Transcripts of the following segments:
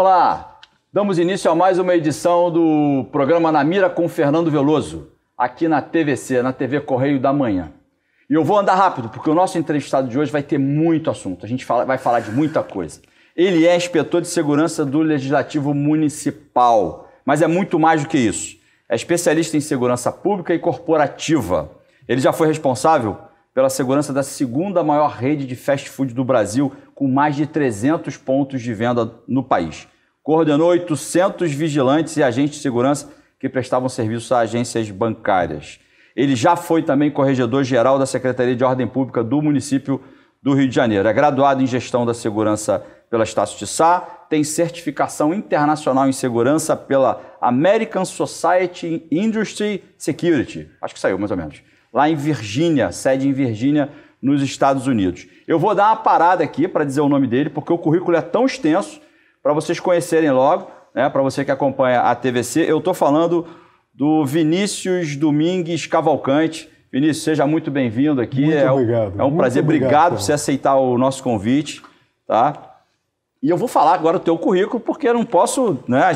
Olá, damos início a mais uma edição do programa Na Mira com Fernando Veloso, aqui na TVC, na TV Correio da Manhã. E eu vou andar rápido, porque o nosso entrevistado de hoje vai ter muito assunto, a gente vai falar de muita coisa. Ele é inspetor de segurança do Legislativo Municipal, mas é muito mais do que isso. É especialista em segurança pública e corporativa. Ele já foi responsável pela segurança da segunda maior rede de fast food do Brasil, com mais de 300 pontos de venda no país. Coordenou 800 vigilantes e agentes de segurança que prestavam serviço a agências bancárias. Ele já foi também corregedor-geral da Secretaria de Ordem Pública do município do Rio de Janeiro. É graduado em Gestão da Segurança pela Estácio de Sá, tem certificação internacional em segurança pela American Society Industry Security. Acho que saiu, mais ou menos. Lá em Virgínia, sede em Virgínia, nos Estados Unidos. Eu vou dar uma parada aqui para dizer o nome dele, porque o currículo é tão extenso, para vocês conhecerem logo, né, para você que acompanha a TVC. Eu estou falando do Vinícius Domingues Cavalcante. Vinícius, seja muito bem-vindo aqui. Muito obrigado. É um prazer. Obrigado por você aceitar o nosso convite. Tá? E eu vou falar agora do teu currículo, porque eu não posso, né?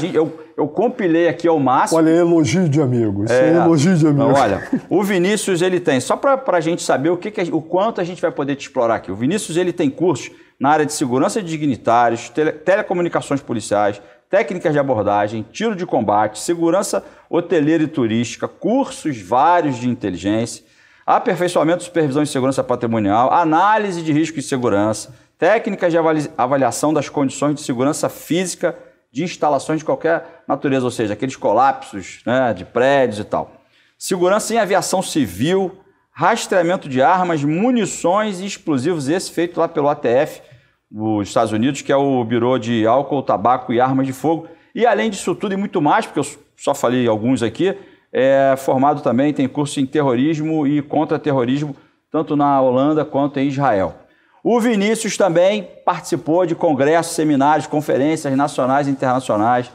Eu compilei aqui ao máximo. Olha, é elogio de amigo. Isso é elogio de amigo. Não, olha, o Vinícius, ele tem, só para a gente saber o quanto a gente vai poder te explorar aqui. O Vinícius, ele tem cursos na área de segurança de dignitários, telecomunicações policiais, técnicas de abordagem, tiro de combate, segurança hoteleira e turística, cursos vários de inteligência, aperfeiçoamento de supervisão de segurança patrimonial, análise de risco e segurança, técnicas de avaliação das condições de segurança física de instalações de qualquer natureza, ou seja, aqueles colapsos, né, de prédios e tal. Segurança em aviação civil, rastreamento de armas, munições e explosivos, esse feito lá pelo ATF dos Estados Unidos, que é o Bureau de Álcool, Tabaco e Armas de Fogo. E além disso tudo e muito mais, porque eu só falei alguns aqui, é formado também, tem curso em terrorismo e contra-terrorismo, tanto na Holanda quanto em Israel. O Vinícius também participou de congressos, seminários, conferências nacionais e internacionais,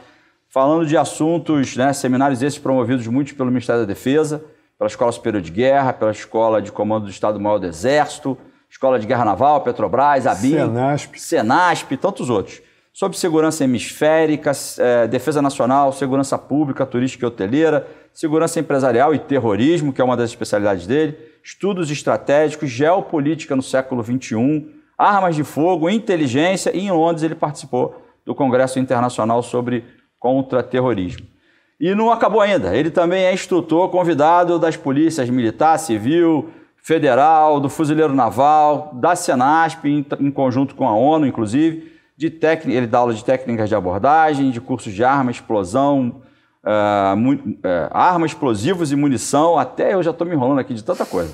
falando de assuntos, né, seminários esses promovidos muitos pelo Ministério da Defesa, pela Escola Superior de Guerra, pela Escola de Comando do Estado-Maior do Exército, Escola de Guerra Naval, Petrobras, ABIN, Senasp e tantos outros. Sobre segurança hemisférica, defesa nacional, segurança pública, turística e hoteleira, segurança empresarial e terrorismo, que é uma das especialidades dele, estudos estratégicos, geopolítica no século XXI, armas de fogo, inteligência, e em Londres ele participou do Congresso Internacional sobre Contra-Terrorismo. E não acabou ainda, ele também é instrutor convidado das polícias militar, civil, federal, do Fuzileiro Naval, da Senasp, em conjunto com a ONU, inclusive. Ele dá aula de técnicas de abordagem, de cursos de arma, explosão, armas, explosivos e munição. Até eu já estou me enrolando aqui de tanta coisa.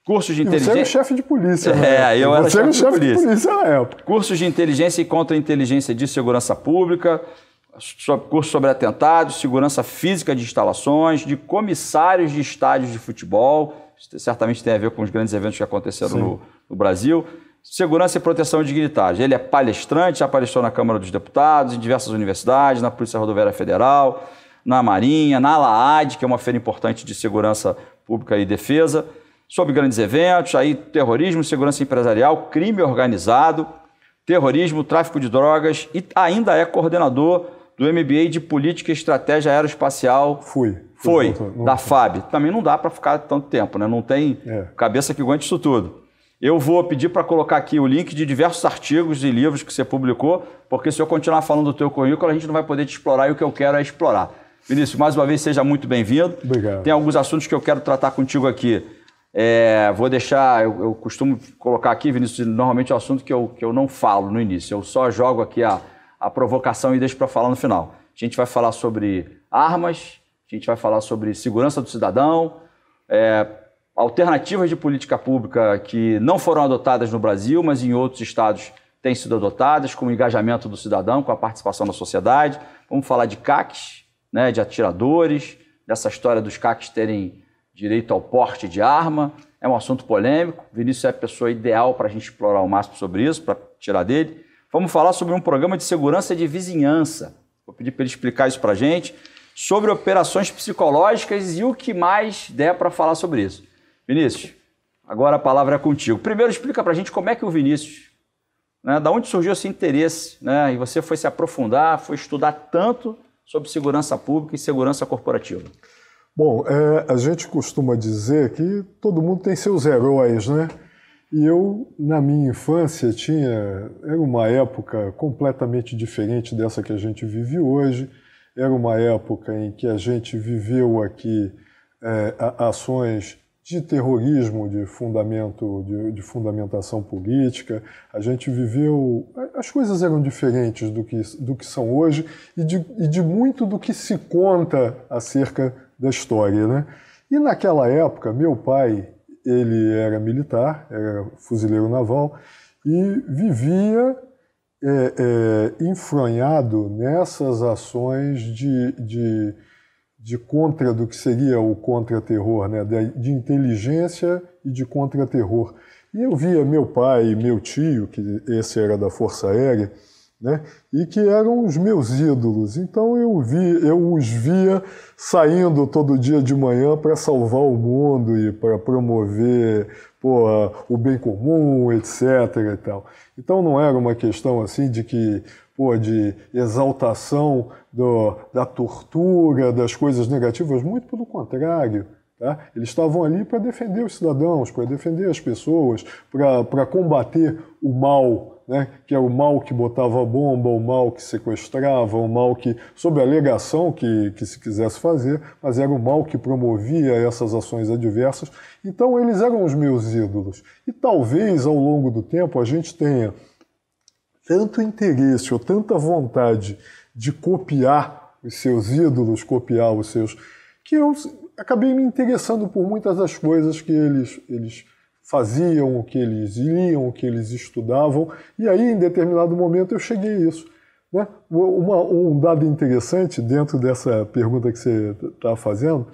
Cursos de inteligência... Você era chefe de polícia, né? Eu era chefe de polícia na época. Cursos de inteligência e contra-inteligência de segurança pública, curso sobre atentados, segurança física de instalações, de comissários de estádios de futebol, certamente tem a ver com os grandes eventos que aconteceram no Brasil, segurança e proteção de dignitários. Ele é palestrante, já apareceu na Câmara dos Deputados, em diversas universidades, na Polícia Rodoviária Federal, na Marinha, na LAAD, que é uma feira importante de segurança pública e defesa, sobre grandes eventos, aí terrorismo, segurança empresarial, crime organizado, terrorismo, tráfico de drogas, e ainda é coordenador do MBA de Política e Estratégia Aeroespacial. Foi da FAB. Também não dá para ficar tanto tempo, né? Não tem cabeça que aguente isso tudo. Eu vou pedir para colocar aqui o link de diversos artigos e livros que você publicou, porque se eu continuar falando do teu currículo, a gente não vai poder te explorar, e o que eu quero é explorar. Vinícius, mais uma vez, seja muito bem-vindo. Obrigado. Tem alguns assuntos que eu quero tratar contigo aqui. Vou deixar, eu costumo colocar aqui, Vinícius, normalmente é um assunto que eu não falo no início, eu só jogo aqui a provocação e deixo para falar no final. A gente vai falar sobre armas, a gente vai falar sobre segurança do cidadão, alternativas de política pública que não foram adotadas no Brasil, mas em outros estados têm sido adotadas, como o engajamento do cidadão, com a participação da sociedade. Vamos falar de CACs, né, de atiradores, dessa história dos CACs terem direito ao porte de arma. É um assunto polêmico. Vinícius é a pessoa ideal para a gente explorar o máximo sobre isso, para tirar dele. Vamos falar sobre um programa de segurança de vizinhança. Vou pedir para ele explicar isso para a gente, sobre operações psicológicas e o que mais der para falar sobre isso. Vinícius, agora a palavra é contigo. Primeiro, explica para a gente como é que o Vinícius né? Da onde surgiu esse interesse, né? E você foi se aprofundar, foi estudar tanto sobre segurança pública e segurança corporativa? Bom, a gente costuma dizer que todo mundo tem seus heróis, né? E eu, na minha infância, era uma época completamente diferente dessa que a gente vive hoje. Era uma época em que a gente viveu aqui ações de terrorismo, de fundamentação política. A gente viveu... As coisas eram diferentes do que são hoje e de muito do que se conta acerca da história, né? E naquela época, meu pai, ele era militar, era fuzileiro naval e vivia enfronhado nessas ações de contra do que seria o contra-terror, né? De inteligência e de contra-terror. E eu via meu pai e meu tio, que esse era da Força Aérea, né? E que eram os meus ídolos. Então eu os via saindo todo dia de manhã para salvar o mundo e para promover o bem comum, etc. e tal. Então não era uma questão assim de exaltação da tortura, das coisas negativas, muito pelo contrário. Tá? Eles estavam ali para defender os cidadãos, para defender as pessoas, para combater o mal, né? Que é o mal que botava bomba, o mal que sequestrava, o mal que, sob a alegação que se quisesse fazer, mas era o mal que promovia essas ações adversas. Então eles eram os meus ídolos. E talvez ao longo do tempo a gente tenha tanto interesse ou tanta vontade de copiar os seus ídolos, copiar os seus... que eu acabei me interessando por muitas das coisas que eles faziam, o que eles liam, o que eles estudavam, e aí, em determinado momento, eu cheguei a isso. Né? Um dado interessante dentro dessa pergunta que você está fazendo,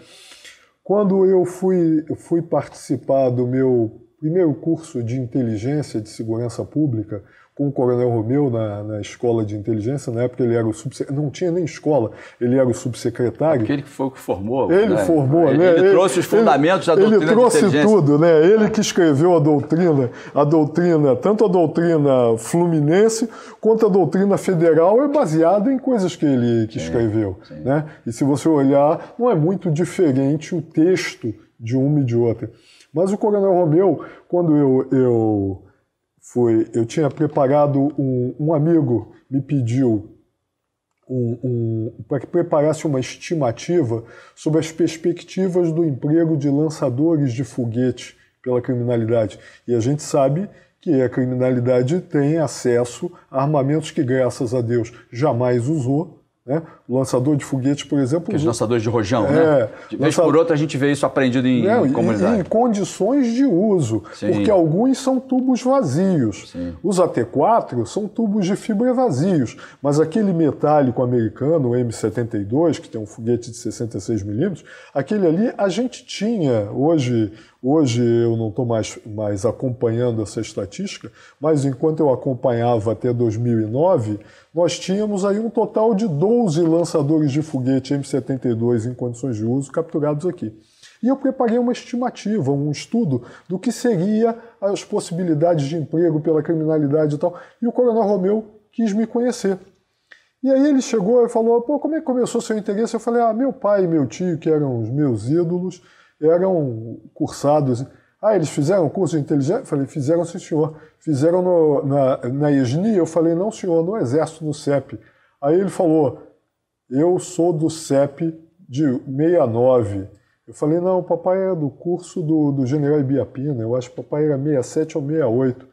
quando eu fui participar do meu primeiro curso de inteligência de segurança pública, com o Coronel Romeu na escola de inteligência, na época ele era o subsecretário, não tinha nem escola, ele era o subsecretário. Aquele que foi o que formou. Ele formou, ele, né? Ele trouxe os fundamentos da doutrina de inteligência. Ele trouxe tudo, né? Ele que escreveu a doutrina, tanto a doutrina fluminense quanto a doutrina federal é baseada em coisas que ele escreveu. Sim. Né? E se você olhar, não é muito diferente o texto de uma e de outra. Mas o Coronel Romeu, quando eu tinha preparado, um amigo me pediu para que preparasse uma estimativa sobre as perspectivas do emprego de lançadores de foguete pela criminalidade. E a gente sabe que a criminalidade tem acesso a armamentos que, graças a Deus, jamais usou. Né? O lançador de foguete, por exemplo... Aqueles lançadores de rojão, né? De vez por outra a gente vê isso aprendido em comunidade. Em condições de uso, Sim. Porque alguns são tubos vazios. Sim. Os AT-4 são tubos de fibra vazios, mas aquele metálico americano, o M72, que tem um foguete de 66 milímetros, aquele ali a gente tinha, hoje eu não estou mais acompanhando essa estatística, mas enquanto eu acompanhava até 2009, nós tínhamos aí um total de 12 lançadores de foguete M72 em condições de uso capturados aqui. E eu preparei uma estimativa, um estudo do que seria as possibilidades de emprego pela criminalidade e tal. E o Coronel Romeu quis me conhecer. E aí ele chegou e falou, como é que começou seu interesse? Eu falei, meu pai e meu tio, que eram os meus ídolos, eram cursados. Eles fizeram curso de inteligência? Eu falei, fizeram, sim, senhor. Fizeram na ESNI? Eu falei, não, senhor, no Exército, no CEP. Aí ele falou, eu sou do CEP de 69. Eu falei, não, o papai é do curso do General Ibiapina, eu acho que o papai era 67 ou 68.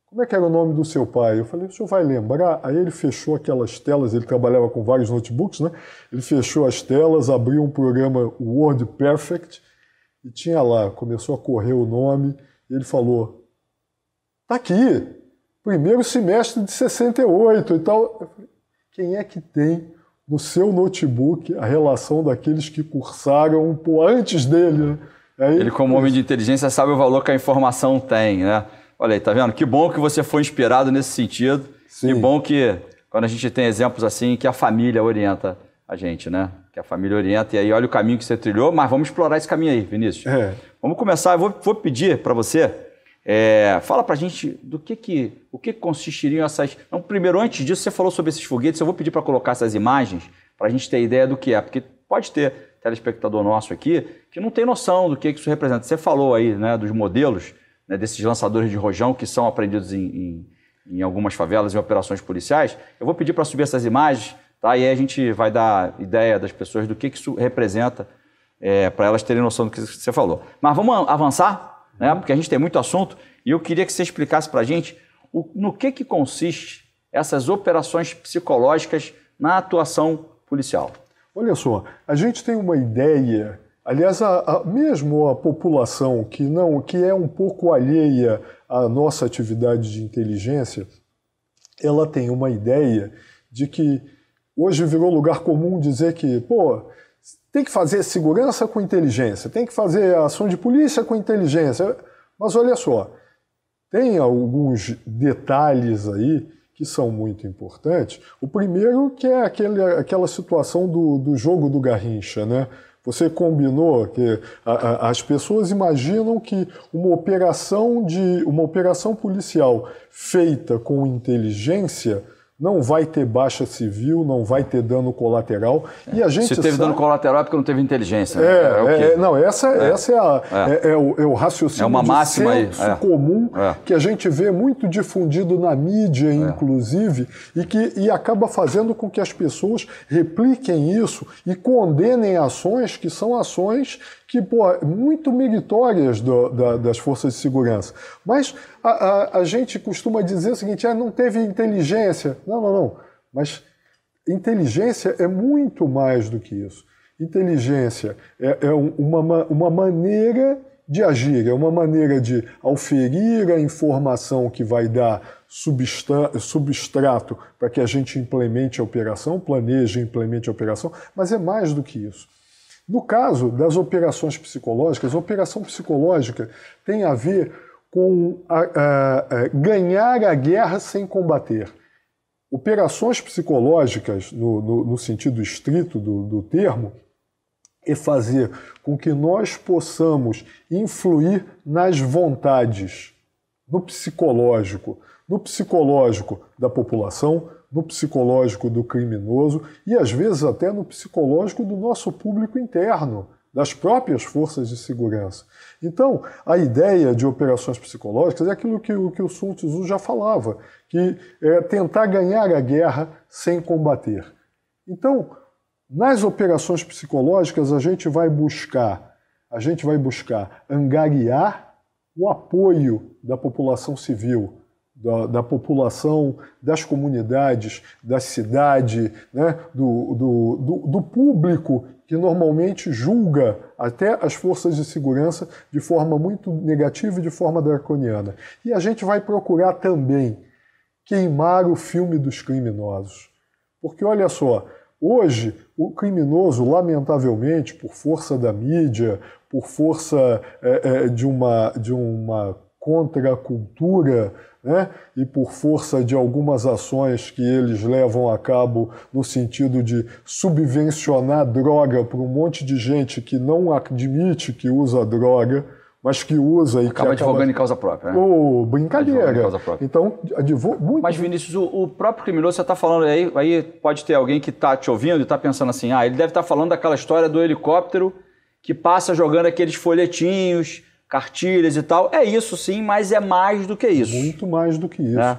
Como é que era o nome do seu pai? Eu falei, o senhor vai lembrar? Aí ele fechou aquelas telas, ele trabalhava com vários notebooks, né? Ele fechou as telas, abriu um programa Word Perfect, e tinha lá, começou a correr o nome, e ele falou, tá aqui, primeiro semestre de 68 e tal. Eu falei, quem é que tem no seu notebook a relação daqueles que cursaram antes dele? Né? Aí, ele, como homem de inteligência, sabe o valor que a informação tem, né? Olha aí, tá vendo? Que bom que você foi inspirado nesse sentido. Sim. Que bom que, quando a gente tem exemplos assim, que a família orienta a gente, né? Que a família orienta, e aí olha o caminho que você trilhou, mas vamos explorar esse caminho aí, Vinícius. Vamos começar, eu vou pedir para você Fala para a gente o que consistiriam essas... Então, primeiro, antes disso, você falou sobre esses foguetes, eu vou pedir para colocar essas imagens para a gente ter ideia do que é, porque pode ter telespectador nosso aqui que não tem noção do que isso representa. Você falou aí, né, dos modelos, né, desses lançadores de rojão que são apreendidos em algumas favelas, em operações policiais. Eu vou pedir para subir essas imagens, tá? E aí a gente vai dar ideia das pessoas do que isso representa, para elas terem noção do que você falou. Mas vamos avançar, né? Porque a gente tem muito assunto e eu queria que você explicasse para a gente no que consiste essas operações psicológicas na atuação policial. Olha só, a gente tem uma ideia, aliás, mesmo a população que é um pouco alheia à nossa atividade de inteligência, ela tem uma ideia de que hoje virou lugar comum dizer que, tem que fazer segurança com inteligência, tem que fazer ação de polícia com inteligência. Mas olha só, tem alguns detalhes aí que são muito importantes. O primeiro que é aquela situação do jogo do Garrincha, né? Você combinou que as pessoas imaginam que uma operação policial feita com inteligência não vai ter baixa civil, não vai ter dano colateral. E a gente Se teve dano colateral é porque não teve inteligência. Essa é o raciocínio uma máxima de senso comum que a gente vê muito difundido na mídia, inclusive, e acaba fazendo com que as pessoas repliquem isso e condenem ações que são ações que, muito meritórias das forças de segurança. Mas a gente costuma dizer o seguinte, não teve inteligência. Não. Mas inteligência é muito mais do que isso. Inteligência é uma maneira de agir, é uma maneira de auferir a informação que vai dar substrato para que a gente implemente a operação, planeje e implemente a operação, mas é mais do que isso. No caso das operações psicológicas, a operação psicológica tem a ver com ganhar a guerra sem combater. Operações psicológicas, no sentido estrito do termo, é fazer com que nós possamos influir nas vontades, no psicológico da população, no psicológico do criminoso e, às vezes, até no psicológico do nosso público interno, das próprias forças de segurança. Então, a ideia de operações psicológicas é aquilo que o Sun Tzu já falava, que é tentar ganhar a guerra sem combater. Então, nas operações psicológicas, a gente vai buscar angariar o apoio da população civil, da população, das comunidades, da cidade, né? do público que normalmente julga até as forças de segurança de forma muito negativa e de forma draconiana. E a gente vai procurar também queimar o filme dos criminosos. Porque, olha só, hoje o criminoso, lamentavelmente, por força da mídia, por força de uma contracultura, né? E por força de algumas ações que eles levam a cabo no sentido de subvencionar droga para um monte de gente que não admite que usa droga, mas que usa e acaba advogando em causa própria, né? Brincadeira. Em causa própria. Então, muito... Mas, Vinícius, o próprio criminoso, você está falando aí pode ter alguém que está te ouvindo e está pensando assim, ele deve estar falando daquela história do helicóptero que passa jogando aqueles folhetinhos, cartilhas e tal. É isso sim, mas é mais do que isso. Muito mais do que isso.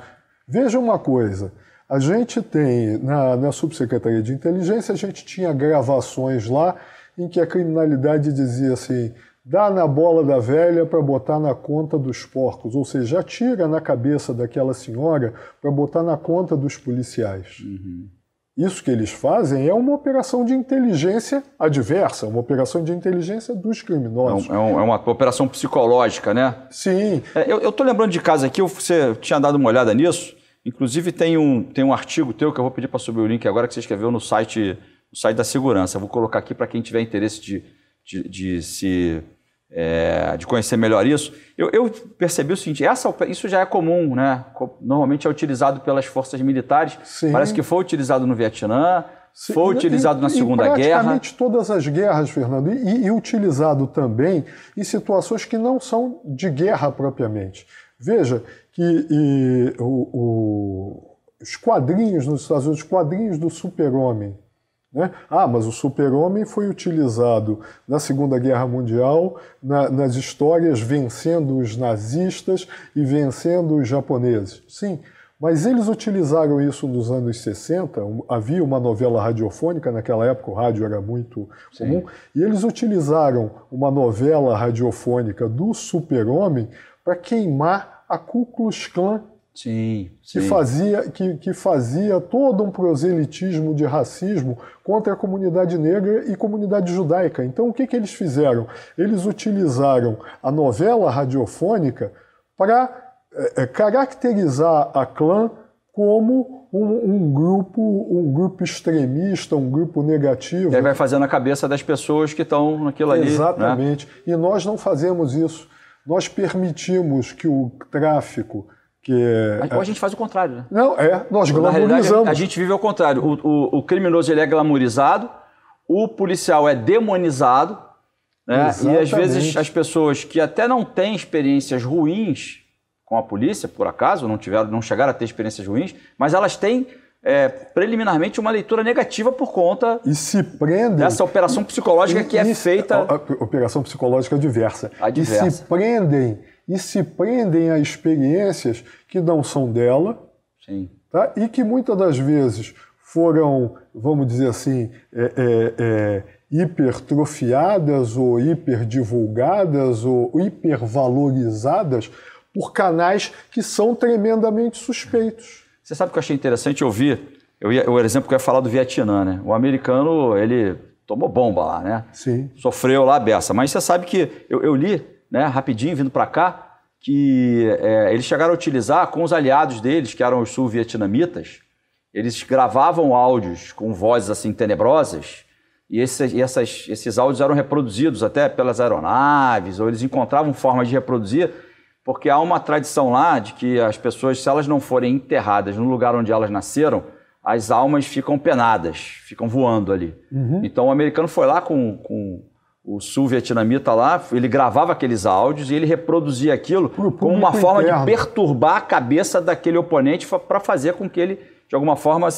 Veja uma coisa, a gente tem, na Subsecretaria de Inteligência, a gente tinha gravações lá em que a criminalidade dizia assim, dá na bola da velha para botar na conta dos porcos, ou seja, atira na cabeça daquela senhora para botar na conta dos policiais. Uhum. Isso que eles fazem é uma operação de inteligência adversa, uma operação de inteligência dos criminosos. É uma operação psicológica, né? Sim. Eu estou lembrando de casos aqui, você tinha dado uma olhada nisso, inclusive tem um artigo teu que eu vou pedir para subir o link agora, que você escreveu no site da segurança. Eu vou colocar aqui para quem tiver interesse de conhecer melhor isso. Eu percebi o seguinte, isso já é comum, né? Normalmente é utilizado pelas forças militares. Sim. Parece que foi utilizado no Vietnã, foi utilizado na Segunda Guerra. Praticamente todas as guerras, Fernando, e utilizado também em situações que não são de guerra propriamente. Veja que os quadrinhos nos Estados Unidos, os quadrinhos do Super-Homem, né? Mas o Super-Homem foi utilizado na Segunda Guerra Mundial, nas histórias vencendo os nazistas e vencendo os japoneses. Sim, mas eles utilizaram isso nos anos 60, havia uma novela radiofônica, naquela época o rádio era muito comum, e eles utilizaram uma novela radiofônica do Super-Homem para queimar a Ku Klux Klan, que fazia todo um proselitismo de racismo contra a comunidade negra e comunidade judaica. Então o que eles fizeram? Eles utilizaram a novela radiofônica para caracterizar a Klan como um grupo extremista, um grupo negativo. E aí vai fazendo a cabeça das pessoas que estão naquilo ali. Exatamente. Né? E nós não fazemos isso. Nós permitimos que o tráfico... Ou a gente faz o contrário, né? Não, nós glamorizamos. Na realidade, a gente vive ao contrário. O criminoso ele é glamorizado, o policial é demonizado, né? E às vezes as pessoas que até não têm experiências ruins com a polícia, por acaso, não chegaram a ter experiências ruins, mas elas têm preliminarmente uma leitura negativa por conta dessa operação psicológica que é feita... A operação psicológica diversa. E se prendem a experiências que não são dela. Sim. Tá? E que muitas das vezes foram, vamos dizer assim, hipertrofiadas ou hiperdivulgadas ou hipervalorizadas por canais que são tremendamente suspeitos. Você sabe o que eu achei interessante ouvir? O exemplo que eu ia falar do Vietnã, né? O americano, ele tomou bomba lá, né? Sim. Sofreu lá a beça. Mas você sabe que eu li, né, rapidinho, vindo para cá, que eles chegaram a utilizar com os aliados deles, que eram os sul-vietnamitas, eles gravavam áudios com vozes assim tenebrosas, e esses áudios eram reproduzidos até pelas aeronaves, ou eles encontravam formas de reproduzir, porque há uma tradição lá de que as pessoas, se elas não forem enterradas no lugar onde elas nasceram, as almas ficam penadas, ficam voando ali. Uhum. Então o americano foi lá com o sul-vietnamita lá, ele gravava aqueles áudios e ele reproduzia aquilo como uma forma de perturbar a cabeça daquele oponente para fazer com que ele, de alguma forma,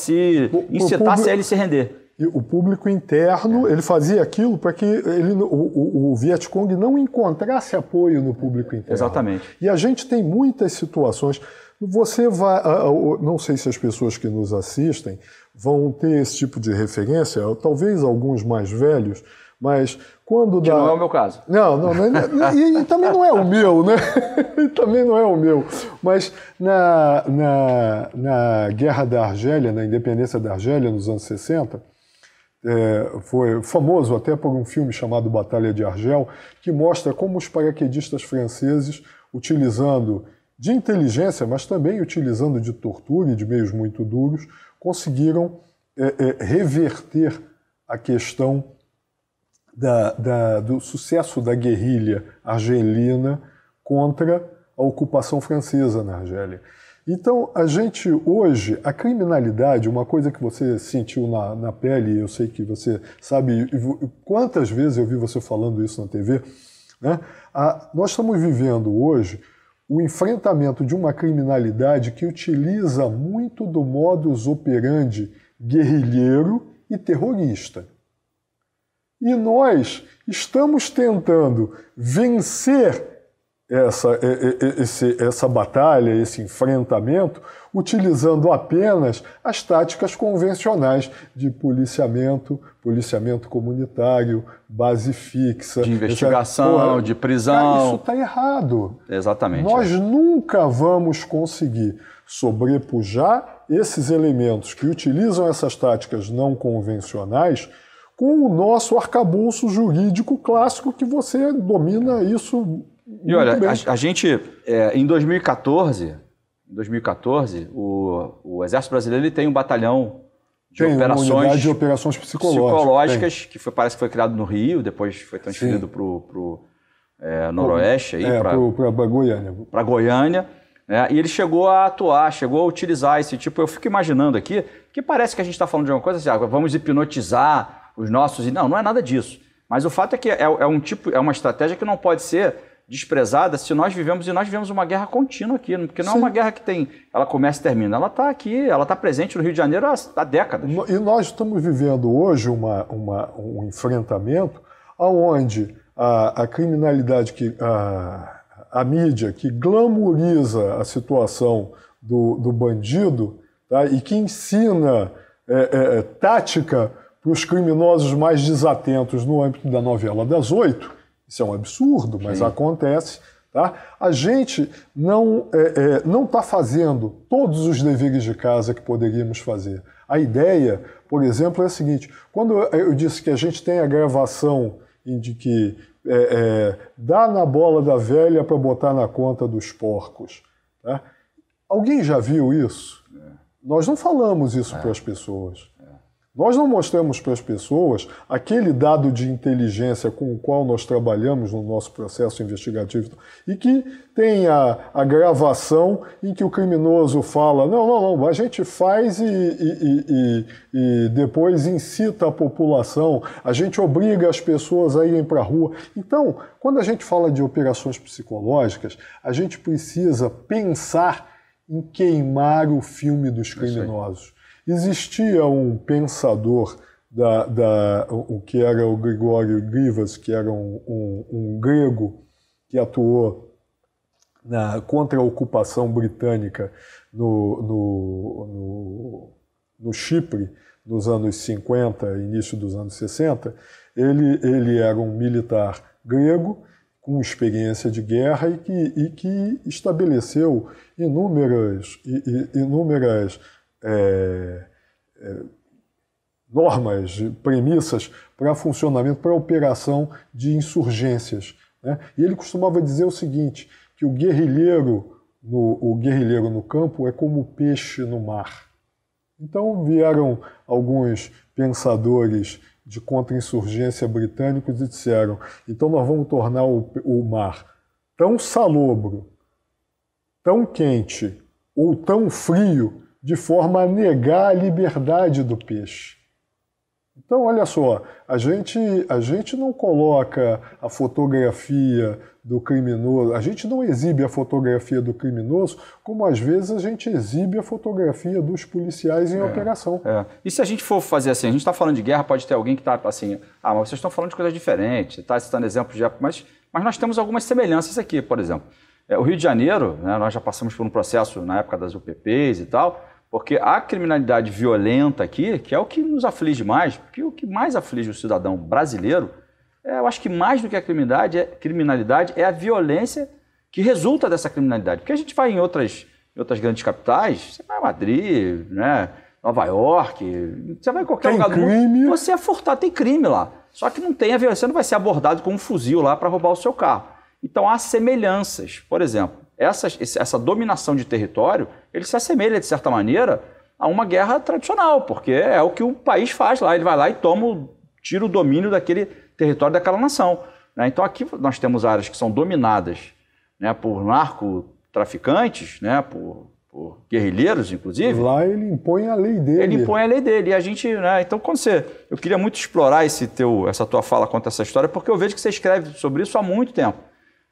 incitasse a ele se render. E o público interno, ele fazia aquilo para que o Vietcong não encontrasse apoio no público interno. Exatamente. E a gente tem muitas situações. Você vai... Não sei se as pessoas que nos assistem vão ter esse tipo de referência, talvez alguns mais velhos, mas quando que não é o meu caso. E também não é o meu, né? E também não é o meu. Mas na Guerra da Argélia, na independência da Argélia, nos anos 60, foi famoso até por um filme chamado Batalha de Argel, que mostra como os paraquedistas franceses, utilizando de inteligência, mas também utilizando de tortura e de meios muito duros, conseguiram reverter a questão do sucesso da guerrilha argelina contra a ocupação francesa na Argélia. Então, a gente hoje, a criminalidade, uma coisa que você sentiu na pele, eu sei que você sabe, quantas vezes eu vi você falando isso na TV, né? Nós estamos vivendo hoje o enfrentamento de uma criminalidade que utiliza muito do modus operandi guerrilheiro e terrorista. E nós estamos tentando vencer essa batalha, esse enfrentamento, utilizando apenas as táticas convencionais de policiamento comunitário, base fixa. De investigação, de prisão. Cara, isso está errado. Exatamente. Nós nunca vamos conseguir sobrepujar esses elementos que utilizam essas táticas não convencionais com o nosso arcabouço jurídico clássico, que você domina isso. E olha, a gente, em 2014, o Exército Brasileiro ele tem um batalhão de operações psicológicas que parece que foi criado no Rio, depois foi transferido para o Noroeste, para Goiânia. Para Goiânia. né? E ele chegou a atuar, chegou a utilizar esse tipo. Eu fico imaginando aqui, que parece que a gente está falando de uma coisa assim, vamos hipnotizar os nossos... Não, não é nada disso. Mas o fato é que é uma estratégia que não pode ser desprezada se nós vivemos uma guerra contínua aqui, porque não é uma guerra que ela começa e termina, ela está aqui, ela está presente no Rio de Janeiro há décadas. E nós estamos vivendo hoje um enfrentamento onde a criminalidade, a mídia que glamouriza a situação do bandido, tá, e que ensina tática para os criminosos mais desatentos no âmbito da novela das 8, isso é um absurdo, mas Sim. acontece. Tá? A gente não está fazendo todos os deveres de casa que poderíamos fazer. A ideia, por exemplo, é a seguinte, quando eu disse que a gente tem a gravação de que dá na bola da velha para botar na conta dos porcos. Tá? Alguém já viu isso? Nós não falamos isso para as pessoas. Nós não mostramos para as pessoas aquele dado de inteligência com o qual nós trabalhamos no nosso processo investigativo e que tem a gravação em que o criminoso fala não, a gente faz e depois incita a população, a gente obriga as pessoas a irem para a rua. Então, quando a gente fala de operações psicológicas, a gente precisa pensar em queimar o filme dos criminosos. Existia um pensador, o que era o Gregório Grivas, que era um grego que atuou contra a ocupação britânica no Chipre, nos anos 50, início dos anos 60. Ele era um militar grego com experiência de guerra e que estabeleceu inúmeras normas, premissas para funcionamento, para operação de insurgências. Né? E ele costumava dizer o seguinte, que o guerrilheiro no campo é como o peixe no mar. Então vieram alguns pensadores de contra-insurgência britânicos e disseram, então nós vamos tornar o mar tão salobro, tão quente ou tão frio, de forma a negar a liberdade do peixe. Então, olha só, a gente não coloca a fotografia do criminoso, a gente não exibe a fotografia do criminoso como às vezes a gente exibe a fotografia dos policiais em operação. E se a gente for fazer assim, a gente está falando de guerra, pode ter alguém que está assim, mas vocês estão falando de coisas diferentes, está citando exemplos de época, mas nós temos algumas semelhanças aqui, por exemplo. O Rio de Janeiro, né, nós já passamos por um processo na época das UPPs e tal, porque a criminalidade violenta aqui, que é o que nos aflige mais, porque o que mais aflige o cidadão brasileiro, eu acho que mais do que a criminalidade é a violência que resulta dessa criminalidade. Porque a gente vai em outras grandes capitais, você vai a Madrid, né, Nova York, você vai em qualquer lugar do mundo, você é furtado, tem crime lá. Só que não tem a violência, você não vai ser abordado com um fuzil lá para roubar o seu carro. Então há semelhanças, por exemplo. Essa dominação de território, ele se assemelha, de certa maneira, a uma guerra tradicional, porque é o que o país faz lá. Ele vai lá e tira o domínio daquele território, daquela nação. Né? Então aqui nós temos áreas que são dominadas, né, por narcotraficantes, né, por guerrilheiros, inclusive. Lá ele impõe a lei dele. Ele impõe a lei dele. E a gente, né, então, eu queria muito explorar essa tua fala contra essa história, porque eu vejo que você escreve sobre isso há muito tempo.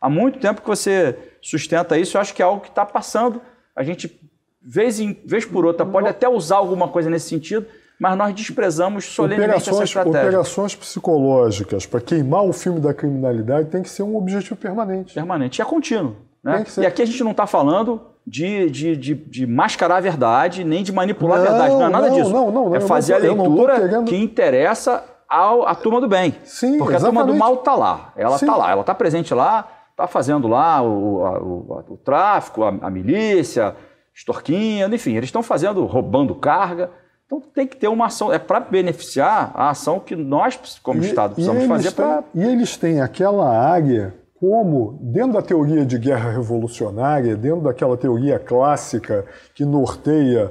Há muito tempo que você sustenta isso, eu acho que é algo que está passando. A gente, vez por outra, pode até usar alguma coisa nesse sentido, mas nós desprezamos solenemente essa estratégia. Operações psicológicas para queimar o filme da criminalidade tem que ser um objetivo permanente. Permanente. E é contínuo. Né? E aqui a gente não está falando de mascarar a verdade, nem de manipular a verdade. Não é nada disso. É fazer a leitura que interessa à turma do bem. Sim, porque exatamente. A turma do mal está lá. Ela está lá. Ela está presente lá, está fazendo lá o tráfico, a milícia, extorquindo, enfim, eles estão roubando carga. Então tem que ter uma ação, para beneficiar a ação que nós, como Estado, precisamos fazer para... E eles têm aquela área como, dentro da teoria de guerra revolucionária, dentro daquela teoria clássica que norteia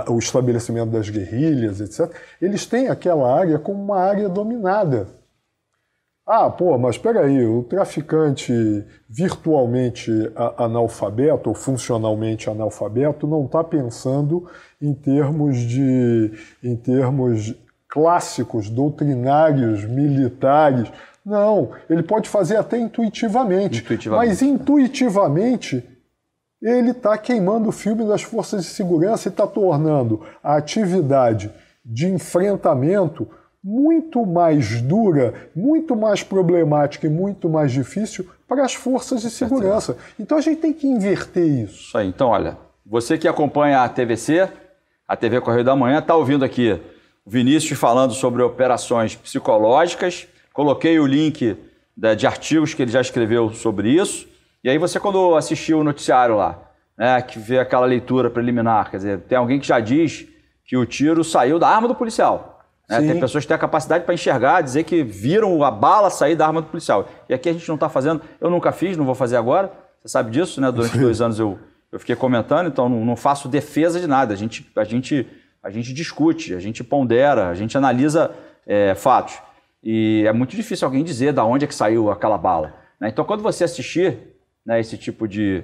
o estabelecimento das guerrilhas, etc., eles têm aquela área como uma área dominada. Mas espera aí, o traficante virtualmente analfabeto ou funcionalmente analfabeto não está pensando em termos clássicos, doutrinários, militares. Não, ele pode fazer até intuitivamente. Mas intuitivamente ele está queimando o filme das forças de segurança e está tornando a atividade de enfrentamento muito mais dura, muito mais problemática e muito mais difícil para as forças de segurança. Então a gente tem que inverter isso. Isso aí. Então, olha, você que acompanha a TVC, a TV Correio da Manhã, está ouvindo aqui o Vinícius falando sobre operações psicológicas. Coloquei o link de artigos que ele já escreveu sobre isso. E aí você, quando assistiu o noticiário lá, né, que vê aquela leitura preliminar, quer dizer, tem alguém que já diz que o tiro saiu da arma do policial. Tem pessoas que têm a capacidade para enxergar, dizer que viram a bala sair da arma do policial. E aqui a gente não está fazendo, eu nunca fiz, não vou fazer agora, você sabe disso, né? Durante 2 anos eu fiquei comentando, então não faço defesa de nada. A gente discute, a gente pondera, a gente analisa fatos. E é muito difícil alguém dizer de onde é que saiu aquela bala. Né? Então, quando você assistir, né, esse tipo de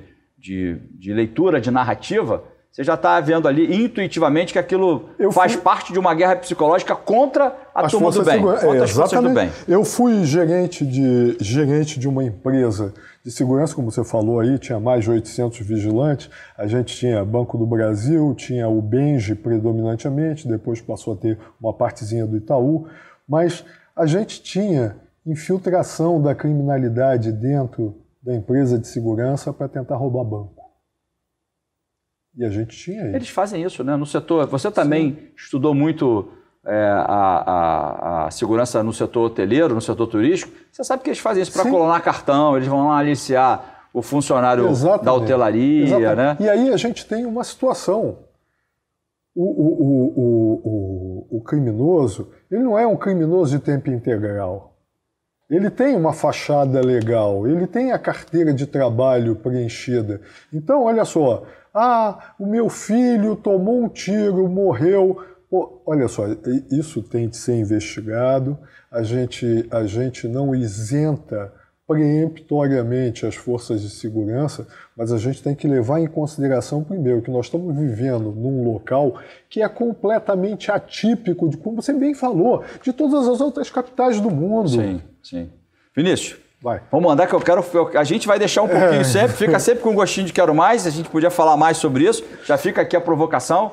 leitura, de narrativa, você já está vendo ali intuitivamente que aquilo faz parte de uma guerra psicológica contra a turma do bem, contra as forças do bem. Eu fui gerente de uma empresa de segurança, como você falou aí, tinha mais de 800 vigilantes. A gente tinha Banco do Brasil, tinha o Benji predominantemente, depois passou a ter uma partezinha do Itaú, mas a gente tinha infiltração da criminalidade dentro da empresa de segurança para tentar roubar banco. E a gente tinha isso. Eles fazem isso, né? No setor. Você também estudou muito a segurança no setor hoteleiro, no setor turístico. Você sabe que eles fazem isso para clonar cartão, eles vão lá aliciar o funcionário da hotelaria, né? E aí a gente tem uma situação. O criminoso, ele não é um criminoso de tempo integral. Ele tem uma fachada legal, ele tem a carteira de trabalho preenchida. Então, olha só, o meu filho tomou um tiro, morreu. Pô, olha só, isso tem de ser investigado. A gente não isenta preemptoriamente as forças de segurança, mas a gente tem que levar em consideração, primeiro, que nós estamos vivendo num local que é completamente atípico, de como você bem falou, de todas as outras capitais do mundo. Sim. Vinícius, vai. Vamos mandar que a gente vai deixar um pouquinho sempre, fica sempre com um gostinho de quero mais, a gente podia falar mais sobre isso, já fica aqui a provocação,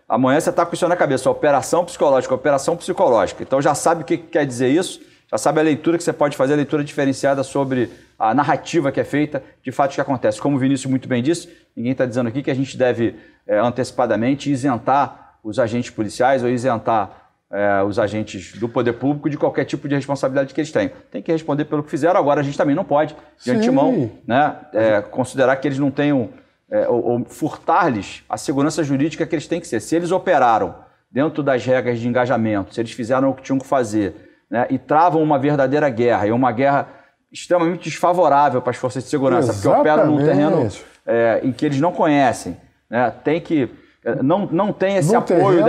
amanhã você está com isso na cabeça, operação psicológica, então já sabe o que quer dizer isso, já sabe a leitura que você pode fazer, a leitura diferenciada sobre a narrativa que é feita de fatos que acontecem. Como o Vinícius muito bem disse, ninguém está dizendo aqui que a gente deve antecipadamente isentar os agentes policiais ou isentar os agentes do poder público de qualquer tipo de responsabilidade que eles tenham. Tem que responder pelo que fizeram. Agora, a gente também não pode, de antemão, considerar que eles não tenham, ou furtar-lhes a segurança jurídica que eles têm que ser. Se eles operaram dentro das regras de engajamento, se eles fizeram o que tinham que fazer, né, e travam uma verdadeira guerra, e uma guerra extremamente desfavorável para as forças de segurança, porque operam num terreno em que eles não conhecem, né, não tem esse apoio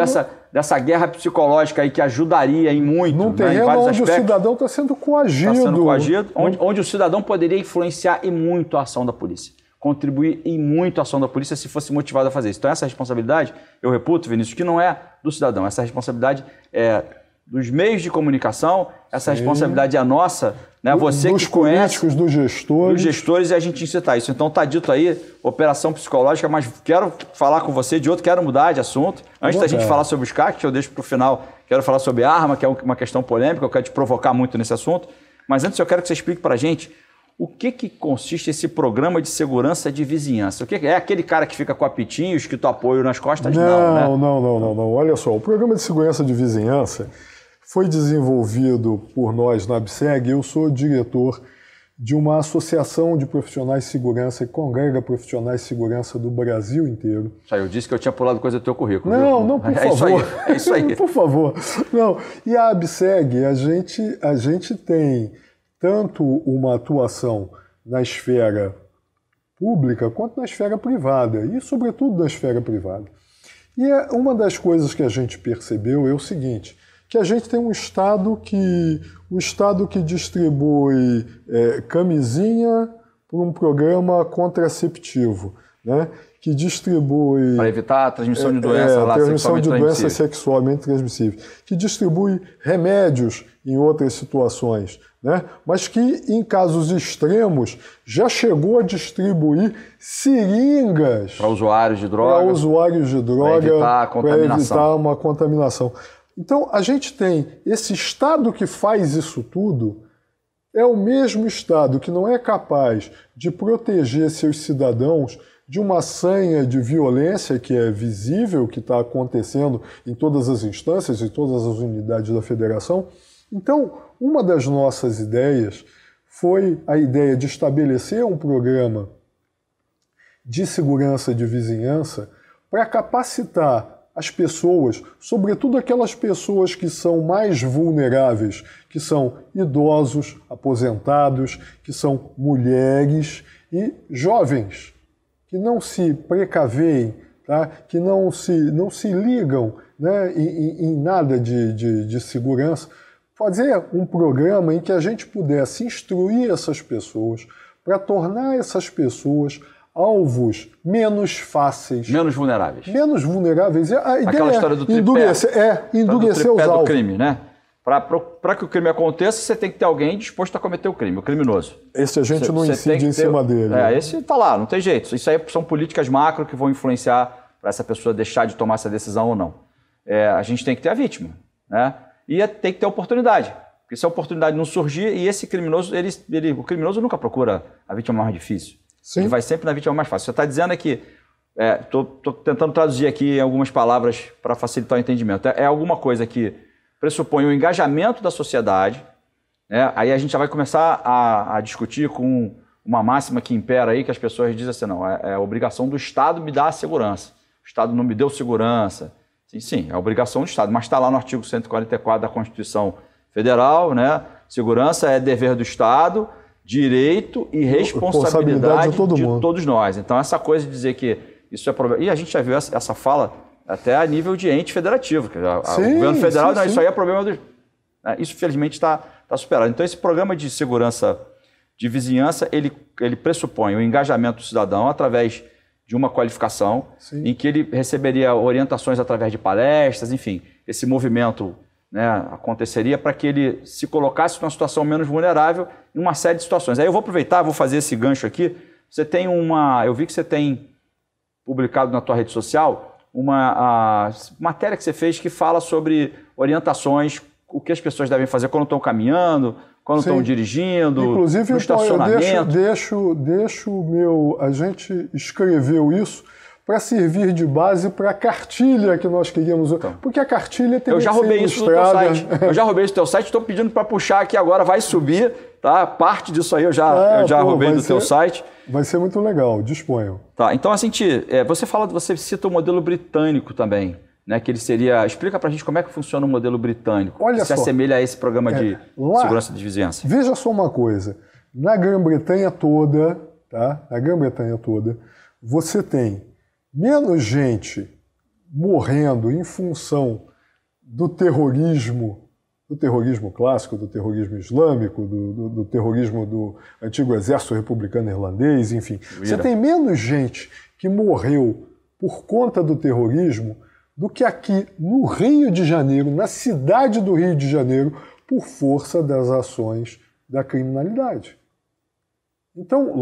dessa guerra psicológica aí que ajudaria em muito, num terreno em vários onde aspectos. O cidadão está sendo coagido. Onde o cidadão poderia influenciar e muito a ação da polícia, contribuir em muito a ação da polícia se fosse motivado a fazer isso. Então essa responsabilidade, eu reputo, Vinícius, que não é do cidadão, essa responsabilidade é dos meios de comunicação, essa responsabilidade é nossa, né? Você dos que conhece, políticos, dos gestores e a gente incitar isso. Então está dito aí, operação psicológica, mas quero falar com você de outro, quero mudar de assunto. Antes da gente falar sobre os CAC, que eu deixo para o final, quero falar sobre arma, que é uma questão polêmica, eu quero te provocar muito nesse assunto. Mas antes eu quero que você explique para a gente o que consiste esse programa de segurança de vizinhança. O que é aquele cara que fica com apitinho, escrito apoio nas costas? Não. Olha só, o programa de segurança de vizinhança foi desenvolvido por nós na ABSEG. Eu sou diretor de uma associação de profissionais de segurança que congrega profissionais de segurança do Brasil inteiro. Eu disse que eu tinha pulado coisa do teu currículo. Não, por favor. É isso aí. Por favor. Não. E a ABSEG, a gente tem tanto uma atuação na esfera pública quanto na esfera privada, e sobretudo na esfera privada. E uma das coisas que a gente percebeu é o seguinte, que a gente tem um Estado que distribui camisinha por um programa contraceptivo, né? Que distribui... Para evitar a transmissão de doenças sexualmente transmissíveis. Que distribui remédios em outras situações, né? Mas que, em casos extremos, já chegou a distribuir seringas... Para usuários de droga. Para evitar uma contaminação. Então, a gente tem esse Estado que faz isso tudo, é o mesmo Estado que não é capaz de proteger seus cidadãos de uma sanha de violência que é visível, que está acontecendo em todas as instâncias, em todas as unidades da federação. Então, uma das nossas ideias foi a ideia de estabelecer um programa de segurança de vizinhança para capacitar as pessoas, sobretudo aquelas pessoas que são mais vulneráveis, que são idosos, aposentados, que são mulheres e jovens, que não se precaveem, tá? Que não se ligam, né, em nada de segurança. Fazer um programa em que a gente pudesse instruir essas pessoas para tornar essas pessoas alvos menos fáceis. Menos vulneráveis. Menos vulneráveis. A ideia aquela história do tripé. Endurecer os alvos. Do crime, né? Para que o crime aconteça, você tem que ter alguém disposto a cometer o crime, o criminoso. Esse a gente não incide em cima dele. Esse tá lá, não tem jeito. Isso aí são políticas macro que vão influenciar para essa pessoa deixar de tomar essa decisão ou não. A gente tem que ter a vítima, né? E tem que ter oportunidade. Porque se a oportunidade não surgir, e esse criminoso, o criminoso nunca procura a vítima mais difícil. Sim. Ele vai sempre na vítima mais fácil. Você está dizendo que... Estou tentando traduzir aqui em algumas palavras para facilitar o entendimento. É alguma coisa que pressupõe o engajamento da sociedade, né? Aí a gente já vai começar a discutir com uma máxima que impera aí, que as pessoas dizem assim, não, é a obrigação do Estado me dar a segurança. O Estado não me deu segurança. Sim, é a obrigação do Estado, mas está lá no artigo 144 da Constituição Federal, né? Segurança é dever do Estado, direito e responsabilidade de todos nós. Então, essa coisa de dizer que isso é problema... E a gente já viu essa fala até a nível de ente federativo. O governo federal, isso aí é problema do... Isso, felizmente, está superado. Então, esse programa de segurança de vizinhança, ele pressupõe o engajamento do cidadão através de uma qualificação, em que ele receberia orientações através de palestras, enfim, esse movimento, né, aconteceria para que ele se colocasse numa situação menos vulnerável em uma série de situações. Aí eu vou aproveitar, vou fazer esse gancho aqui. Você tem eu vi que você tem publicado na tua rede social uma matéria que você fez que fala sobre orientações, o que as pessoas devem fazer quando estão caminhando, quando estão dirigindo, inclusive, no estacionamento. A gente escreveu isso para servir de base para a cartilha que nós queríamos. Então, porque a cartilha tem que ser ilustrada. Eu já roubei isso do teu site. Eu já roubei isso do teu site, estou pedindo para puxar aqui agora, vai subir, tá? Parte disso aí eu já roubei do teu site. Vai ser muito legal, disponham. Tá, então assim, você cita o modelo britânico também, né? Que ele seria... Explica para a gente como é que funciona o modelo britânico. Olha que se assemelha a esse programa de segurança de vizinhança. Veja só uma coisa. Na Grã-Bretanha toda, tá? Na Grã-Bretanha toda, você tem menos gente morrendo em função do terrorismo clássico, do terrorismo islâmico, do terrorismo do antigo exército republicano irlandês, enfim. Você tem menos gente que morreu por conta do terrorismo do que aqui no Rio de Janeiro, na cidade do Rio de Janeiro, por força das ações da criminalidade. Então,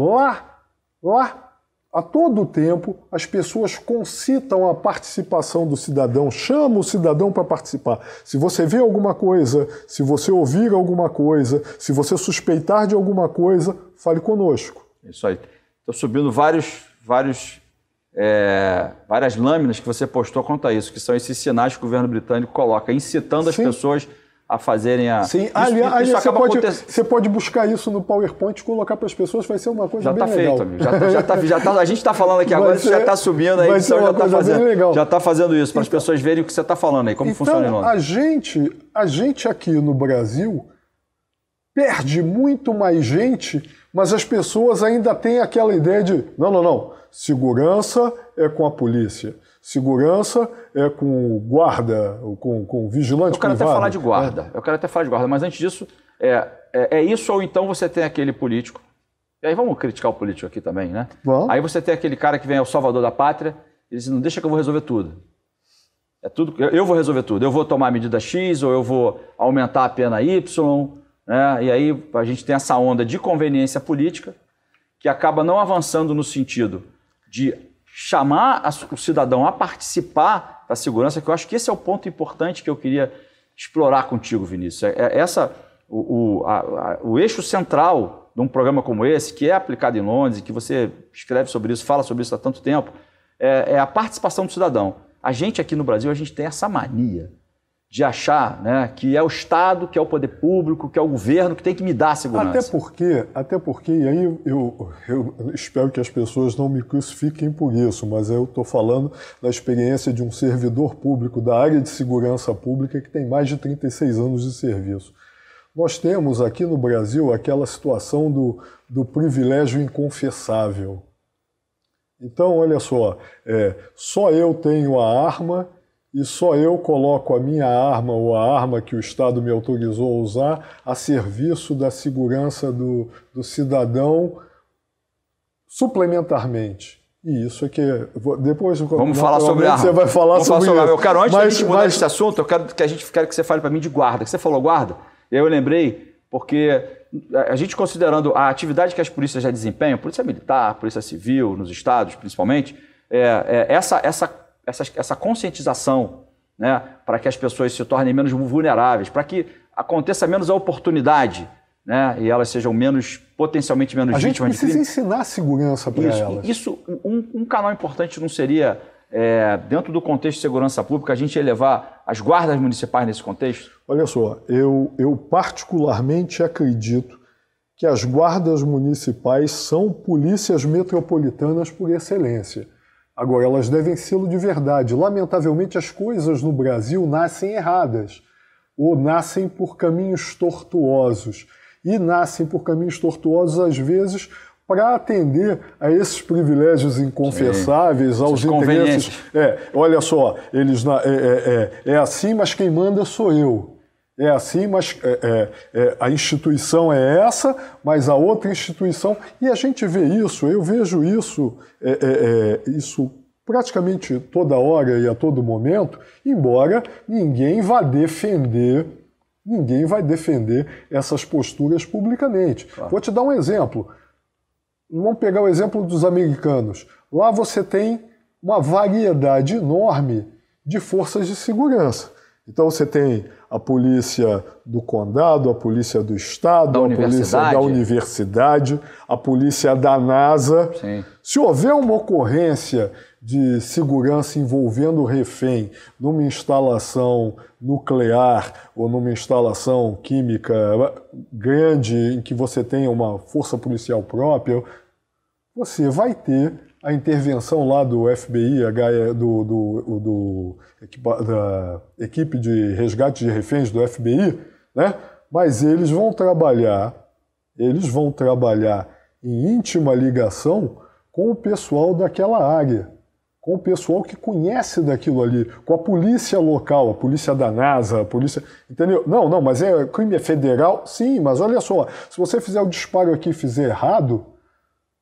lá, a todo tempo, as pessoas concitam a participação do cidadão, chamam o cidadão para participar. Se você vê alguma coisa, se você ouvir alguma coisa, se você suspeitar de alguma coisa, fale conosco. Isso aí. Estou subindo várias lâminas que você postou quanto a isso, que são esses sinais que o governo britânico coloca, incitando as pessoas a fazerem a... Sim, aliás, você pode buscar isso no PowerPoint e colocar para as pessoas, vai ser uma coisa bem legal. Já está feito, amigo. A gente está falando aqui agora, isso já está subindo, a edição já está fazendo isso, para as pessoas verem o que você está falando aí, como funciona em Londres. A gente aqui no Brasil perde muito mais gente, mas as pessoas ainda têm aquela ideia de, não, segurança é com a polícia. Segurança é com guarda, com vigilante privado. Eu quero até falar de guarda. Eu quero até falar de guarda, mas antes disso, é isso ou então você tem aquele político. E aí vamos criticar o político aqui também, né? Bom. Aí você tem aquele cara que vem ao salvador da pátria e diz, não deixa que eu vou resolver tudo. É tudo, eu vou resolver tudo. Eu vou tomar a medida X ou eu vou aumentar a pena Y, né? E aí a gente tem essa onda de conveniência política que acaba não avançando no sentido de chamar o cidadão a participar da segurança, que eu acho que esse é o ponto importante que eu queria explorar contigo, Vinícius. O eixo central de um programa como esse, que é aplicado em Londres, que você escreve sobre isso, fala sobre isso há tanto tempo, é a participação do cidadão. A gente aqui no Brasil, a gente tem essa mania de achar, né, que é o Estado, que é o poder público, que é o governo que tem que me dar a segurança. Até porque e aí eu espero que as pessoas não me crucifiquem por isso, mas eu estou falando da experiência de um servidor público da área de segurança pública que tem mais de 36 anos de serviço. Nós temos aqui no Brasil aquela situação do privilégio inconfessável. Então, olha só, só eu tenho a arma e só eu coloco a minha arma ou a arma que o Estado me autorizou a usar a serviço da segurança do cidadão suplementarmente. E isso é que... Depois, vamos falar sobre a arma. Você vai falar sobre isso. Eu quero, antes da gente mudar esse assunto, eu quero que você fale para mim de guarda. Que você falou guarda, e aí eu lembrei, porque a gente considerando a atividade que as polícias já desempenham, polícia militar, polícia civil, nos estados principalmente, essa conscientização, né, para que as pessoas se tornem menos vulneráveis, para que aconteça menos a oportunidade, né, e elas sejam potencialmente menos vítimas de crime. A gente precisa ensinar segurança para elas. Isso, um canal importante não seria, dentro do contexto de segurança pública, a gente elevar as guardas municipais nesse contexto? Olha só, eu particularmente acredito que as guardas municipais são polícias metropolitanas por excelência. Agora, elas devem ser de verdade. Lamentavelmente, as coisas no Brasil nascem erradas ou nascem por caminhos tortuosos. E nascem por caminhos tortuosos, às vezes, para atender a esses privilégios inconfessáveis, aos interesses. Olha só, eles é assim, mas quem manda sou eu. É assim, mas a instituição é essa, mas a outra instituição... E a gente vê isso, eu vejo isso, isso praticamente toda hora e a todo momento, embora ninguém vá defender essas posturas publicamente. Claro. Vou te dar um exemplo. Vamos pegar o exemplo dos americanos. Lá você tem uma variedade enorme de forças de segurança. Então você tem a polícia do condado, a polícia do estado, a polícia da universidade, a polícia da NASA. Sim. Se houver uma ocorrência de segurança envolvendo o refém numa instalação nuclear ou numa instalação química grande em que você tenha uma força policial própria, você vai ter a intervenção lá do FBI, da equipe de resgate de reféns do FBI, né? Mas eles vão trabalhar em íntima ligação com o pessoal daquela área, com o pessoal que conhece daquilo ali, com a polícia local, a polícia da NASA, a polícia... Entendeu? Não, mas crime federal? Sim, mas olha só, se você fizer o disparo aqui e fizer errado,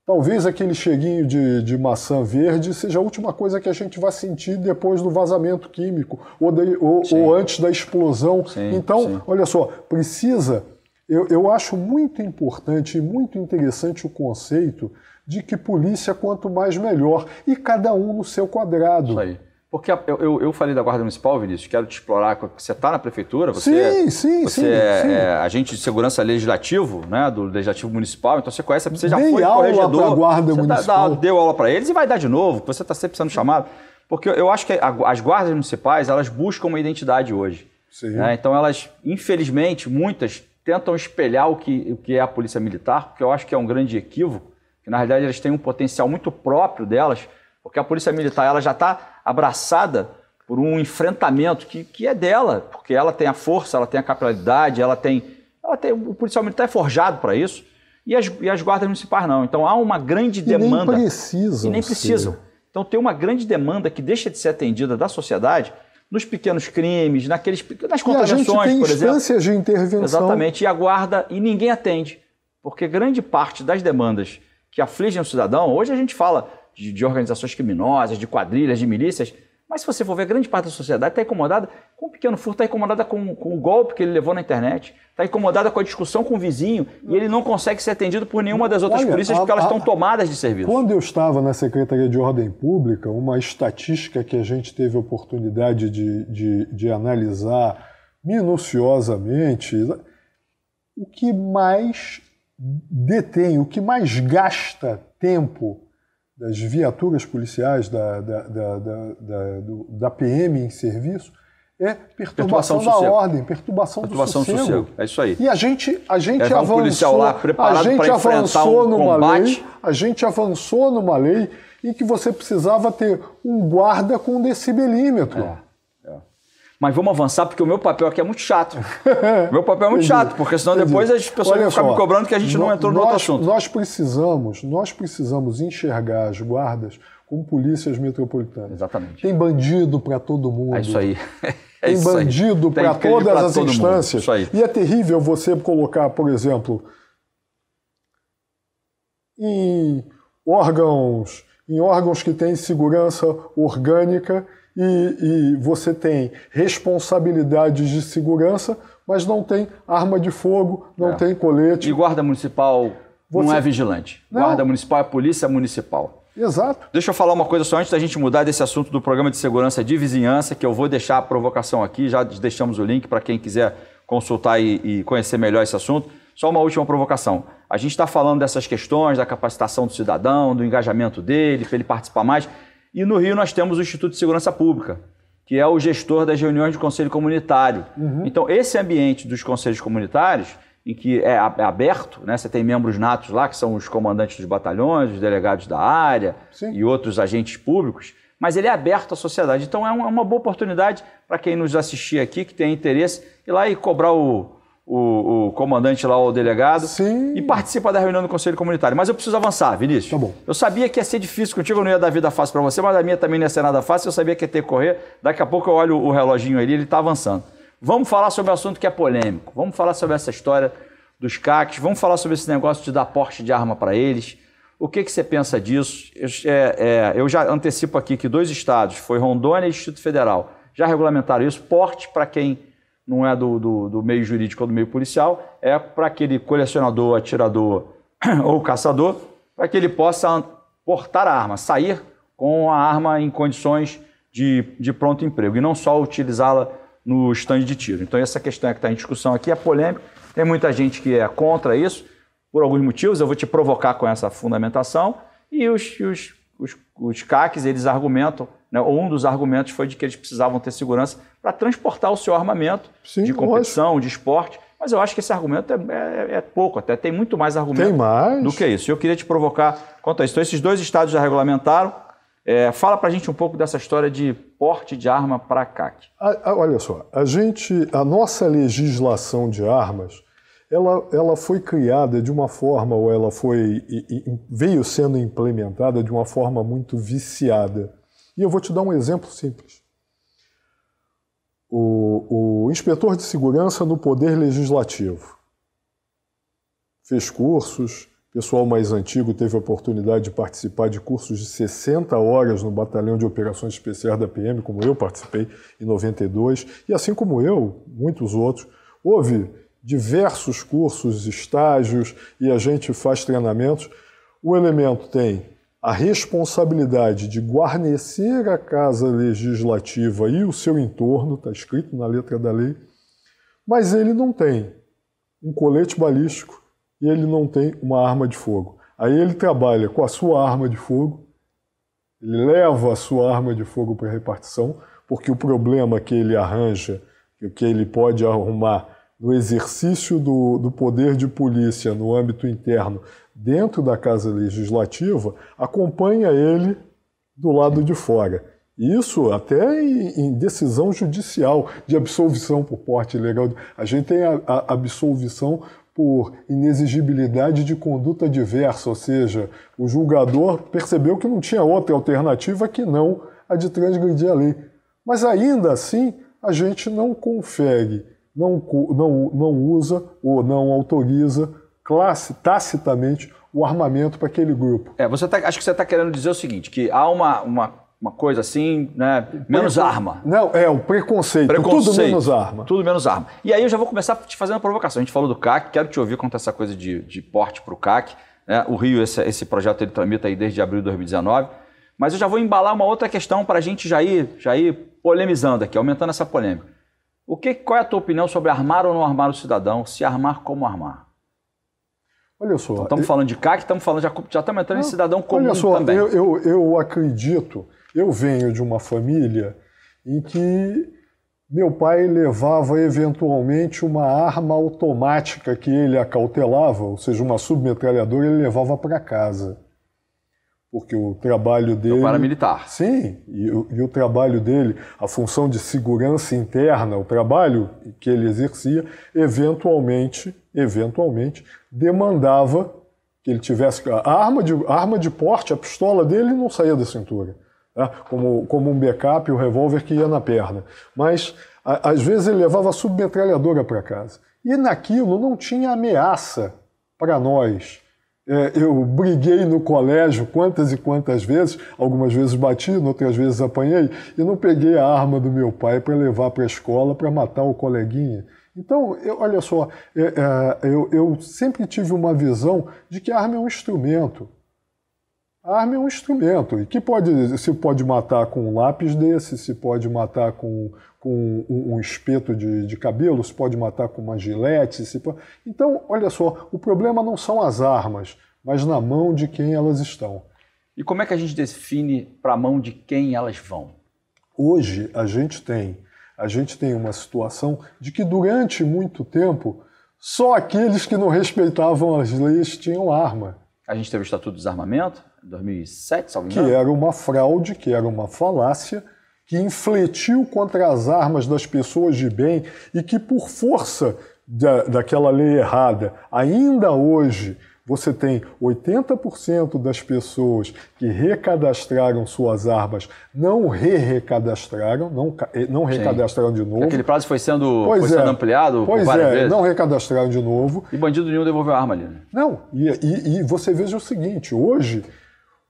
talvez aquele cheirinho de maçã verde seja a última coisa que a gente vai sentir depois do vazamento químico ou antes da explosão. Sim, então, sim. Olha só, precisa... Eu acho muito importante e muito interessante o conceito de que polícia quanto mais melhor, e cada um no seu quadrado. Isso aí. Porque eu falei da Guarda Municipal, Vinícius, quero te explorar, você está na prefeitura, você é agente de segurança legislativo, né, do Legislativo Municipal, então você conhece, você já foi corregedor. Dei aula para a Guarda Municipal. Deu aula para eles e vai dar de novo, você está sempre sendo chamado. Porque eu acho que as guardas municipais, elas buscam uma identidade hoje. Né? Então elas, infelizmente, muitas tentam espelhar o que é a polícia militar, porque eu acho que é um grande equívoco, que na realidade elas têm um potencial muito próprio delas, porque a polícia militar ela já está abraçada por um enfrentamento que é dela, porque ela tem a força, ela tem a capilaridade, o policial militar é forjado para isso, e as guardas municipais não. Então há uma grande demanda. Nem precisam. Então tem uma grande demanda que deixa de ser atendida da sociedade nos pequenos crimes, nas contravenções, por exemplo. E a gente tem instâncias de intervenção. Exatamente, e a guarda, e ninguém atende. Porque grande parte das demandas que afligem o cidadão, hoje a gente fala de organizações criminosas, de quadrilhas, de milícias, mas se você for ver, grande parte da sociedade está incomodada com o pequeno furto, está incomodada com o golpe que ele levou na internet, está incomodada com a discussão com o vizinho e ele não consegue ser atendido por nenhuma das outras polícias porque elas estão tomadas de serviço. Quando eu estava na Secretaria de Ordem Pública, uma estatística que a gente teve a oportunidade de analisar minuciosamente, o que mais detém, o que mais gasta tempo das viaturas policiais, da PM em serviço, é perturbação da ordem, perturbação do sossego. É isso aí. E a gente avançou, um policial lá preparado para enfrentar um combate. A gente avançou numa lei em que você precisava ter um guarda com decibelímetro. Mas vamos avançar, porque o meu papel aqui é muito chato. O meu papel é muito chato, porque senão depois as pessoas vão ficar me cobrando que a gente não entrou no outro assunto. Nós precisamos enxergar as guardas como polícias metropolitanas. Exatamente. Tem bandido para todo mundo. É isso aí. Tem bandido para todas as instâncias. Isso aí. E é terrível você colocar, por exemplo, em órgãos que têm segurança orgânica, e você tem responsabilidades de segurança, mas não tem arma de fogo, não tem colete. E guarda municipal não é vigilante. Não. Guarda municipal é polícia municipal. Exato. Deixa eu falar uma coisa só antes da gente mudar desse assunto do programa de segurança de vizinhança, que eu vou deixar a provocação aqui, já deixamos o link para quem quiser consultar e conhecer melhor esse assunto. Só uma última provocação. A gente está falando dessas questões, da capacitação do cidadão, do engajamento dele, para ele participar mais. E no Rio nós temos o Instituto de Segurança Pública, que é o gestor das reuniões do Conselho Comunitário. Então, esse ambiente dos conselhos comunitários, em que é aberto, né? Você tem membros natos lá, que são os comandantes dos batalhões, os delegados da área e outros agentes públicos, mas ele é aberto à sociedade. Então, é uma boa oportunidade para quem nos assistir aqui, que tem interesse, ir lá e cobrar o comandante lá, o delegado, e participa da reunião do Conselho Comunitário. Mas eu preciso avançar, Vinícius. Tá bom. Eu sabia que ia ser difícil contigo, eu não ia dar vida fácil para você, mas a minha também não ia ser nada fácil, eu sabia que ia ter que correr. Daqui a pouco eu olho o reloginho ali, ele está avançando. Vamos falar sobre um assunto que é polêmico, vamos falar sobre essa história dos CACs, vamos falar sobre esse negócio de dar porte de arma para eles. O que você pensa disso? Eu já antecipo aqui que 2 estados, foi Rondônia e Distrito Federal, já regulamentaram isso, porte para quem não é do meio jurídico ou do meio policial, é para aquele colecionador, atirador ou caçador, para que ele possa portar a arma, sair com a arma em condições de pronto emprego, e não só utilizá-la no estande de tiro. Então essa questão que está em discussão aqui é polêmica, tem muita gente que é contra isso, por alguns motivos, eu vou te provocar com essa fundamentação, e os CACs, eles argumentam, né, um dos argumentos foi de que eles precisavam ter segurança para transportar o seu armamento de competição, de esporte, mas eu acho que esse argumento é pouco, até tem muito mais argumento do que isso. E eu queria te provocar quanto a isso. Então, esses 2 estados já regulamentaram. Fala para a gente um pouco dessa história de porte de arma para CAC. Olha só, a nossa legislação de armas, ela foi criada de uma forma, ou ela veio sendo implementada de uma forma muito viciada. E eu vou te dar um exemplo simples. O inspetor de segurança no Poder Legislativo fez cursos, o pessoal mais antigo teve a oportunidade de participar de cursos de 60 horas no Batalhão de Operações Especiais da PM, como eu participei em 92, e assim como eu, muitos outros. Houve diversos cursos, estágios, e a gente faz treinamentos. O elemento tem a responsabilidade de guarnecer a Casa Legislativa e o seu entorno, está escrito na letra da lei, mas ele não tem um colete balístico e ele não tem uma arma de fogo. Aí ele trabalha com a sua arma de fogo, ele leva a sua arma de fogo para a repartição, porque o problema que ele arranja, que ele pode arrumar no exercício do poder de polícia no âmbito interno, dentro da Casa Legislativa, acompanha ele do lado de fora. Isso até em decisão judicial de absolvição por porte ilegal. A gente tem a absolvição por inexigibilidade de conduta diversa, ou seja, o julgador percebeu que não tinha outra alternativa que não a de transgredir a lei. Mas ainda assim, a gente não confere, não usa ou não autoriza tacitamente o armamento para aquele grupo. Acho que você está querendo dizer o seguinte, que há uma coisa assim, né? Menos arma. Não, o preconceito. Tudo menos arma. Tudo menos arma. E aí eu já vou começar te fazendo uma provocação. A gente falou do CAC, quero te ouvir quanto a essa coisa de porte para o CAC. Né? O Rio, esse projeto ele tramita aí desde abril de 2019. Mas eu já vou embalar uma outra questão para a gente já ir polemizando aqui, aumentando essa polêmica. Qual é a tua opinião sobre armar ou não armar o cidadão? Se armar, como armar? Olha só. Então, estamos falando de CAC, estamos falando, já estamos entrando em cidadão comum olha só, também. Eu acredito, eu venho de uma família em que meu pai levava eventualmente uma arma automática que ele acautelava, ou seja, uma submetralhadora, ele levava para casa. Porque o trabalho dele... paramilitar. Sim, e o trabalho dele, a função de segurança interna, o trabalho que ele exercia, eventualmente demandava que ele tivesse... A arma de porte, a pistola dele não saía da cintura, tá? Como um backup, o revólver que ia na perna. Mas, às vezes, ele levava a submetralhadora para casa. E naquilo não tinha ameaça para nós. Eu briguei no colégio quantas e quantas vezes, algumas vezes bati, outras vezes apanhei, e não peguei a arma do meu pai para levar para a escola para matar o coleguinha. Então, olha só, eu sempre tive uma visão de que a arma é um instrumento. A arma é um instrumento, e que se pode matar com um lápis desse, se pode matar com um espeto de cabelo, se pode matar com uma gilete. Então, olha só, o problema não são as armas, mas na mão de quem elas estão. E como é que a gente define para a mão de quem elas vão? Hoje, a gente tem uma situação de que durante muito tempo, só aqueles que não respeitavam as leis tinham arma. A gente teve o Estatuto do Desarmamento, em 2007, salvo engano. Que era uma fraude, que era uma falácia, que infletiu contra as armas das pessoas de bem e que, por força daquela lei errada, ainda hoje você tem 80% das pessoas que recadastraram suas armas não recadastraram, não recadastraram de novo. Aquele prazo foi sendo ampliado por várias vezes. Não recadastraram de novo. E bandido nenhum devolveu a arma ali, né? Não, e você veja o seguinte, hoje,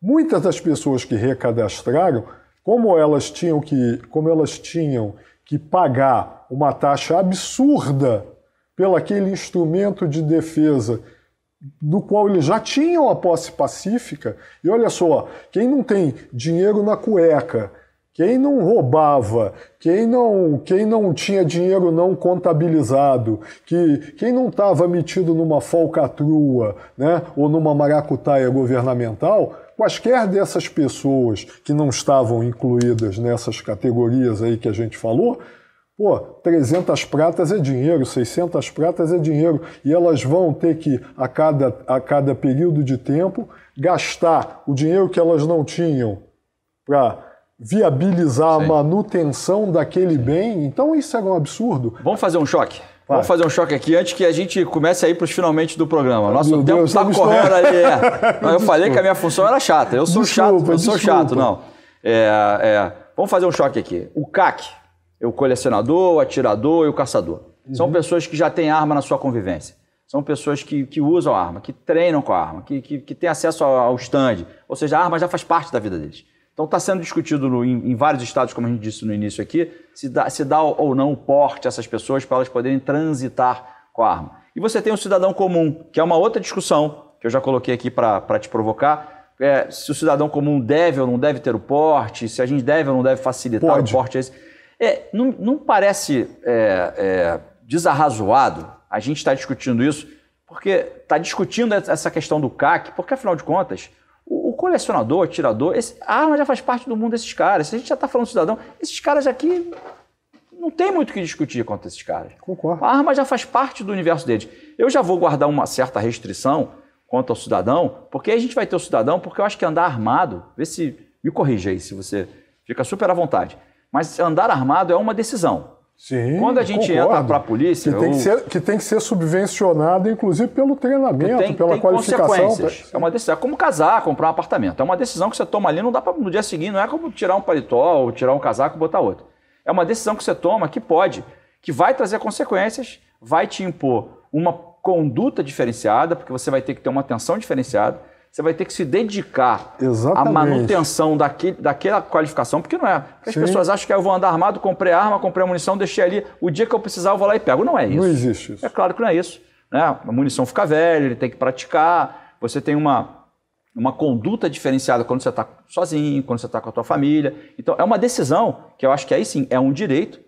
muitas das pessoas que recadastraram, como elas tinham que pagar uma taxa absurda pelo aquele instrumento de defesa do qual eles já tinham a posse pacífica, e olha só, quem não tem dinheiro na cueca, quem não roubava, quem não tinha dinheiro não contabilizado, quem não estava metido numa falcatrua, né, ou numa maracutaia governamental, quaisquer dessas pessoas que não estavam incluídas nessas categorias aí que a gente falou, 300 pratas é dinheiro, 600 pratas é dinheiro, e elas vão ter que, a cada período de tempo, gastar o dinheiro que elas não tinham para viabilizar a manutenção daquele bem. Então isso era um absurdo. Vamos fazer um choque? Vamos fazer um choque aqui antes que a gente comece a ir para os finalmente do programa. Nosso tempo está correndo ali. Eu falei que a minha função era chata. Eu sou chato, não. Vamos fazer um choque aqui. O CAC, o colecionador, o atirador e o caçador. São pessoas que já têm arma na sua convivência. São pessoas que usam a arma, que treinam com a arma, que têm acesso ao stand. Ou seja, a arma já faz parte da vida deles. Então está sendo discutido em vários estados, como a gente disse no início aqui, se dá ou não o porte a essas pessoas para elas poderem transitar com a arma. E você tem o cidadão comum, que é uma outra discussão, que eu já coloquei aqui para te provocar, se o cidadão comum deve ou não deve ter o porte, se a gente deve ou não deve facilitar o porte a esse. Não parece desarrazoado a gente estar discutindo isso, porque está discutindo essa questão do CAC, porque afinal de contas, o colecionador, o atirador, a arma já faz parte do mundo desses caras. Se a gente já está falando do cidadão, esses caras aqui não tem muito o que discutir contra esses caras. Concordo. A arma já faz parte do universo deles. Eu já vou guardar uma certa restrição quanto ao cidadão, porque aí a gente vai ter o cidadão, porque eu acho que andar armado, me corrija aí se você fica super à vontade, mas andar armado é uma decisão. Sim, quando a gente entra para a polícia... Que tem que ser subvencionado, inclusive, pelo treinamento, pela qualificação. Consequências. É uma decisão. É como casar, comprar um apartamento. É uma decisão que você toma ali, não dá para no dia seguinte, não é como tirar um paletó ou tirar um casaco e botar outro. É uma decisão que você toma que vai trazer consequências, vai te impor uma conduta diferenciada, porque você vai ter que ter uma atenção diferenciada, você vai ter que se dedicar à manutenção daquela qualificação, porque não é. Porque as pessoas acham que eu vou andar armado, comprei arma, comprei munição, deixei ali, o dia que eu precisar eu vou lá e pego. Não é isso. Não existe isso. É claro que não é isso. Né? A munição fica velha, ele tem que praticar, você tem uma conduta diferenciada quando você está sozinho, quando você está com a tua família. Então, é uma decisão que eu acho que aí sim é um direito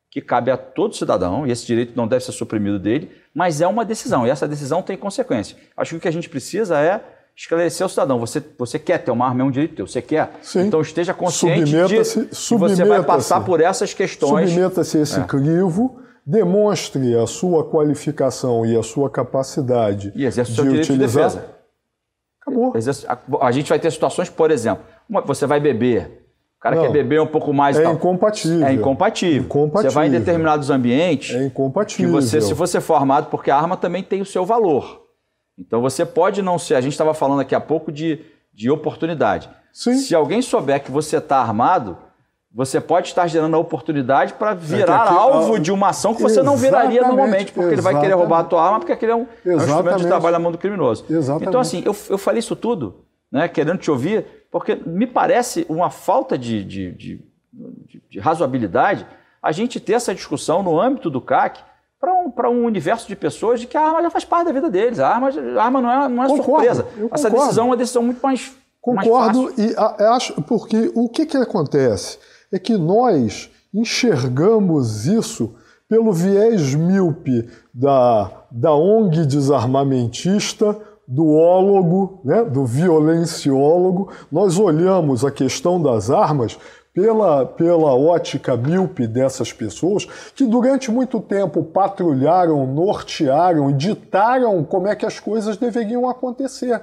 que cabe a todo cidadão, e esse direito não deve ser suprimido dele, mas é uma decisão, e essa decisão tem consequência. Acho que o que a gente precisa é esclarecer o cidadão. Você quer ter uma arma, é um direito teu. Você quer? Sim. Então esteja consciente de que você vai passar por essas questões. Submeta-se a esse crivo, demonstre a sua qualificação e a sua capacidade e exerce o seu direito de defesa. Acabou. A gente vai ter situações, por exemplo, você vai beber. O cara quer beber um pouco mais e tal. Incompatível. É incompatível. Você vai em determinados ambientes. É incompatível. Que se você for armado, porque a arma também tem o seu valor. Então você pode não ser. A gente estava falando aqui há pouco de oportunidade. Sim. Se alguém souber que você está armado, você pode estar gerando a oportunidade para virar alvo de uma ação que você não viraria normalmente, porque ele vai querer roubar a tua arma, porque aquele é um instrumento de trabalho na mão do criminoso. Exatamente. Então, assim, eu falei isso tudo, né, querendo te ouvir, porque me parece uma falta de razoabilidade a gente ter essa discussão no âmbito do CAC para um universo de pessoas de que a arma já faz parte da vida deles. A arma não é surpresa. Essa decisão é uma decisão muito mais Concordo, mais fácil. E acho, porque o que acontece é que nós enxergamos isso pelo viés míope da ONG desarmamentista, do ólogo, né, do violenciólogo. Nós olhamos a questão das armas pela ótica míope dessas pessoas que durante muito tempo patrulharam, nortearam e ditaram como é que as coisas deveriam acontecer.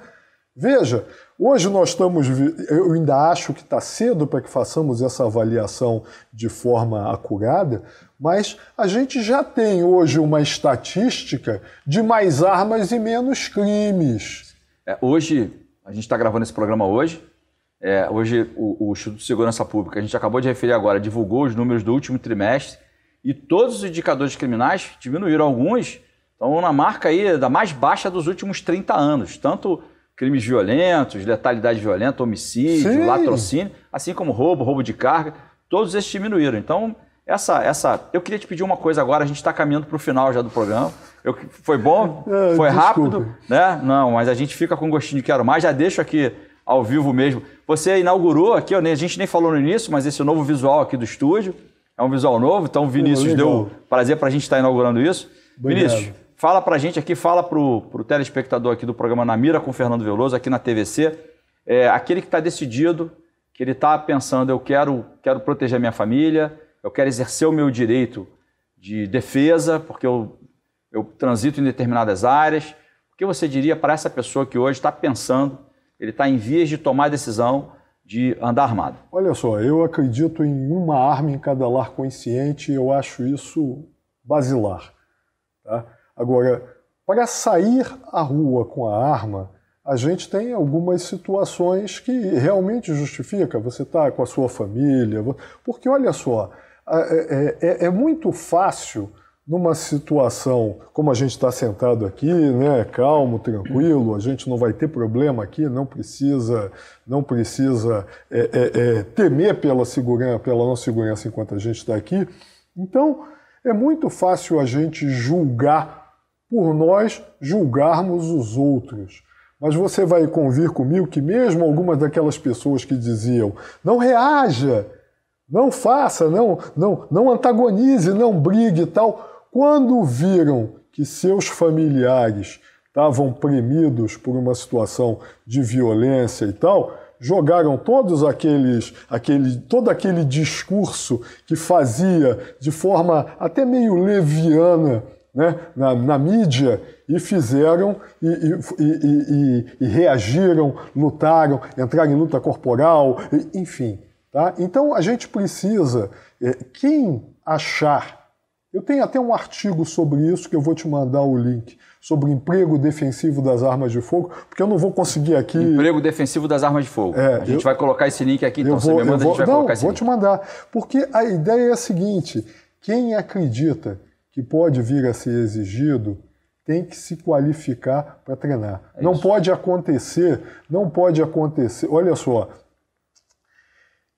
Veja, hoje eu ainda acho que está cedo para que façamos essa avaliação de forma acurada, mas a gente já tem hoje uma estatística de mais armas e menos crimes. Hoje, a gente está gravando esse programa hoje. Hoje o Instituto de Segurança Pública, a gente acabou de referir agora, divulgou os números do último trimestre e todos os indicadores criminais diminuíram. Alguns estão na marca aí da mais baixa dos últimos 30 anos, tanto crimes violentos, letalidade violenta, homicídio, Sim. latrocínio, assim como roubo de carga, todos esses diminuíram. Então, eu queria te pedir uma coisa agora, a gente está caminhando para o final já do programa. Foi bom? Foi rápido? Né? Não, mas a gente fica com gostinho de quero mais, já deixo aqui ao vivo mesmo. Você inaugurou aqui, a gente nem falou no início, mas esse novo visual aqui do estúdio, é um visual novo, então o Vinícius deu prazer para a gente estar inaugurando isso. Obrigado. Vinícius, fala pra gente aqui, fala pro telespectador aqui do programa Na Mira com o Fernando Veloso, aqui na TVC, aquele que está decidido, que ele está pensando, eu quero proteger a minha família, eu quero exercer o meu direito de defesa, porque eu transito em determinadas áreas. O que você diria para essa pessoa que hoje está pensando, ele está em vias de tomar a decisão de andar armado? Olha só, eu acredito em uma arma em cada lar consciente, eu acho isso basilar. Tá? Agora, para sair à rua com a arma, a gente tem algumas situações que realmente justifica. Você está com a sua família, porque olha só, é muito fácil numa situação como a gente está sentado aqui, né, calmo, tranquilo, a gente não vai ter problema aqui, não precisa temer pela nossa segurança enquanto a gente está aqui. Então, é muito fácil a gente julgar por nós julgarmos os outros. Mas você vai convir comigo que mesmo algumas daquelas pessoas que diziam não reaja, não faça, não antagonize, não brigue e tal, quando viram que seus familiares estavam premidos por uma situação de violência e tal, jogaram todo aquele discurso que fazia de forma até meio leviana, né, na mídia, e fizeram e reagiram, lutaram, entraram em luta corporal, enfim. Tá? Então a gente precisa, quem achar Eu tenho até um artigo sobre isso, que eu vou te mandar o link, sobre o emprego defensivo das armas de fogo, porque eu não vou conseguir aqui... Emprego defensivo das armas de fogo. A gente vai colocar esse link aqui, então você me manda, a gente vai colocar esse link. Vou te mandar, porque a ideia é a seguinte, quem acredita que pode vir a ser exigido tem que se qualificar para treinar. Não pode acontecer, olha só,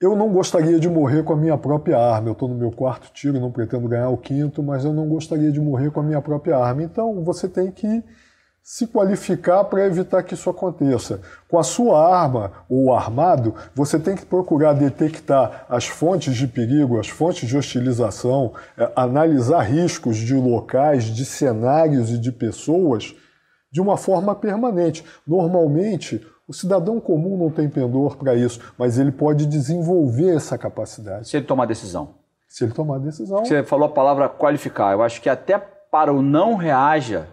eu não gostaria de morrer com a minha própria arma. Eu estou no meu 4º tiro, não pretendo ganhar o 5º, mas eu não gostaria de morrer com a minha própria arma. Então, você tem que se qualificar para evitar que isso aconteça. Com a sua arma ou armado, você tem que procurar detectar as fontes de perigo, as fontes de hostilização, analisar riscos de locais, de cenários e de pessoas de uma forma permanente. Normalmente, o cidadão comum não tem pendor para isso, mas ele pode desenvolver essa capacidade. Se ele tomar decisão. Se ele tomar decisão. Você falou a palavra qualificar. Eu acho que até para o não reaja,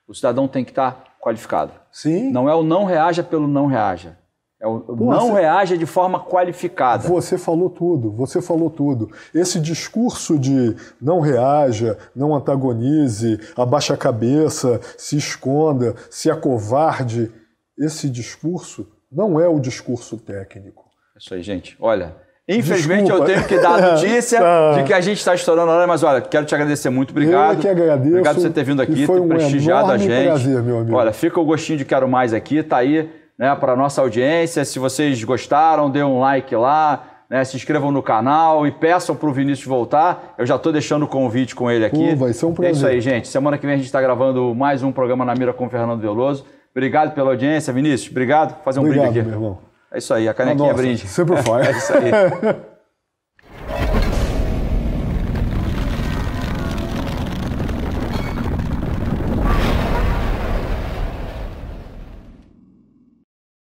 o cidadão tem que estar qualificado. Sim. Não é o não reaja pelo não reaja. É o não reaja de forma qualificada. Você falou tudo. Esse discurso de não reaja, não antagonize, abaixa a cabeça, se esconda, se acovarde, esse discurso não é o discurso técnico. Isso aí, gente. Olha, infelizmente eu tenho que dar a notícia de que a gente está estourando a hora, mas olha, quero te agradecer muito. Obrigado. Eu que agradeço. Obrigado por você ter vindo aqui, ter prestigiado a gente. Prazer, meu amigo. Olha, fica o gostinho de quero mais aqui, tá aí, né, para a nossa audiência. Se vocês gostaram, dê um like lá, né, se inscrevam no canal e peçam para o Vinícius voltar. Eu já estou deixando o convite com ele aqui. Vai ser um prazer. É isso aí, gente. Semana que vem a gente está gravando mais um programa Na Mira com o Fernando Veloso. Obrigado pela audiência, Vinícius. Obrigado. Fazer um brinde aqui. Meu irmão. É isso aí, a canequinha brinde. Sempre faz. É isso aí.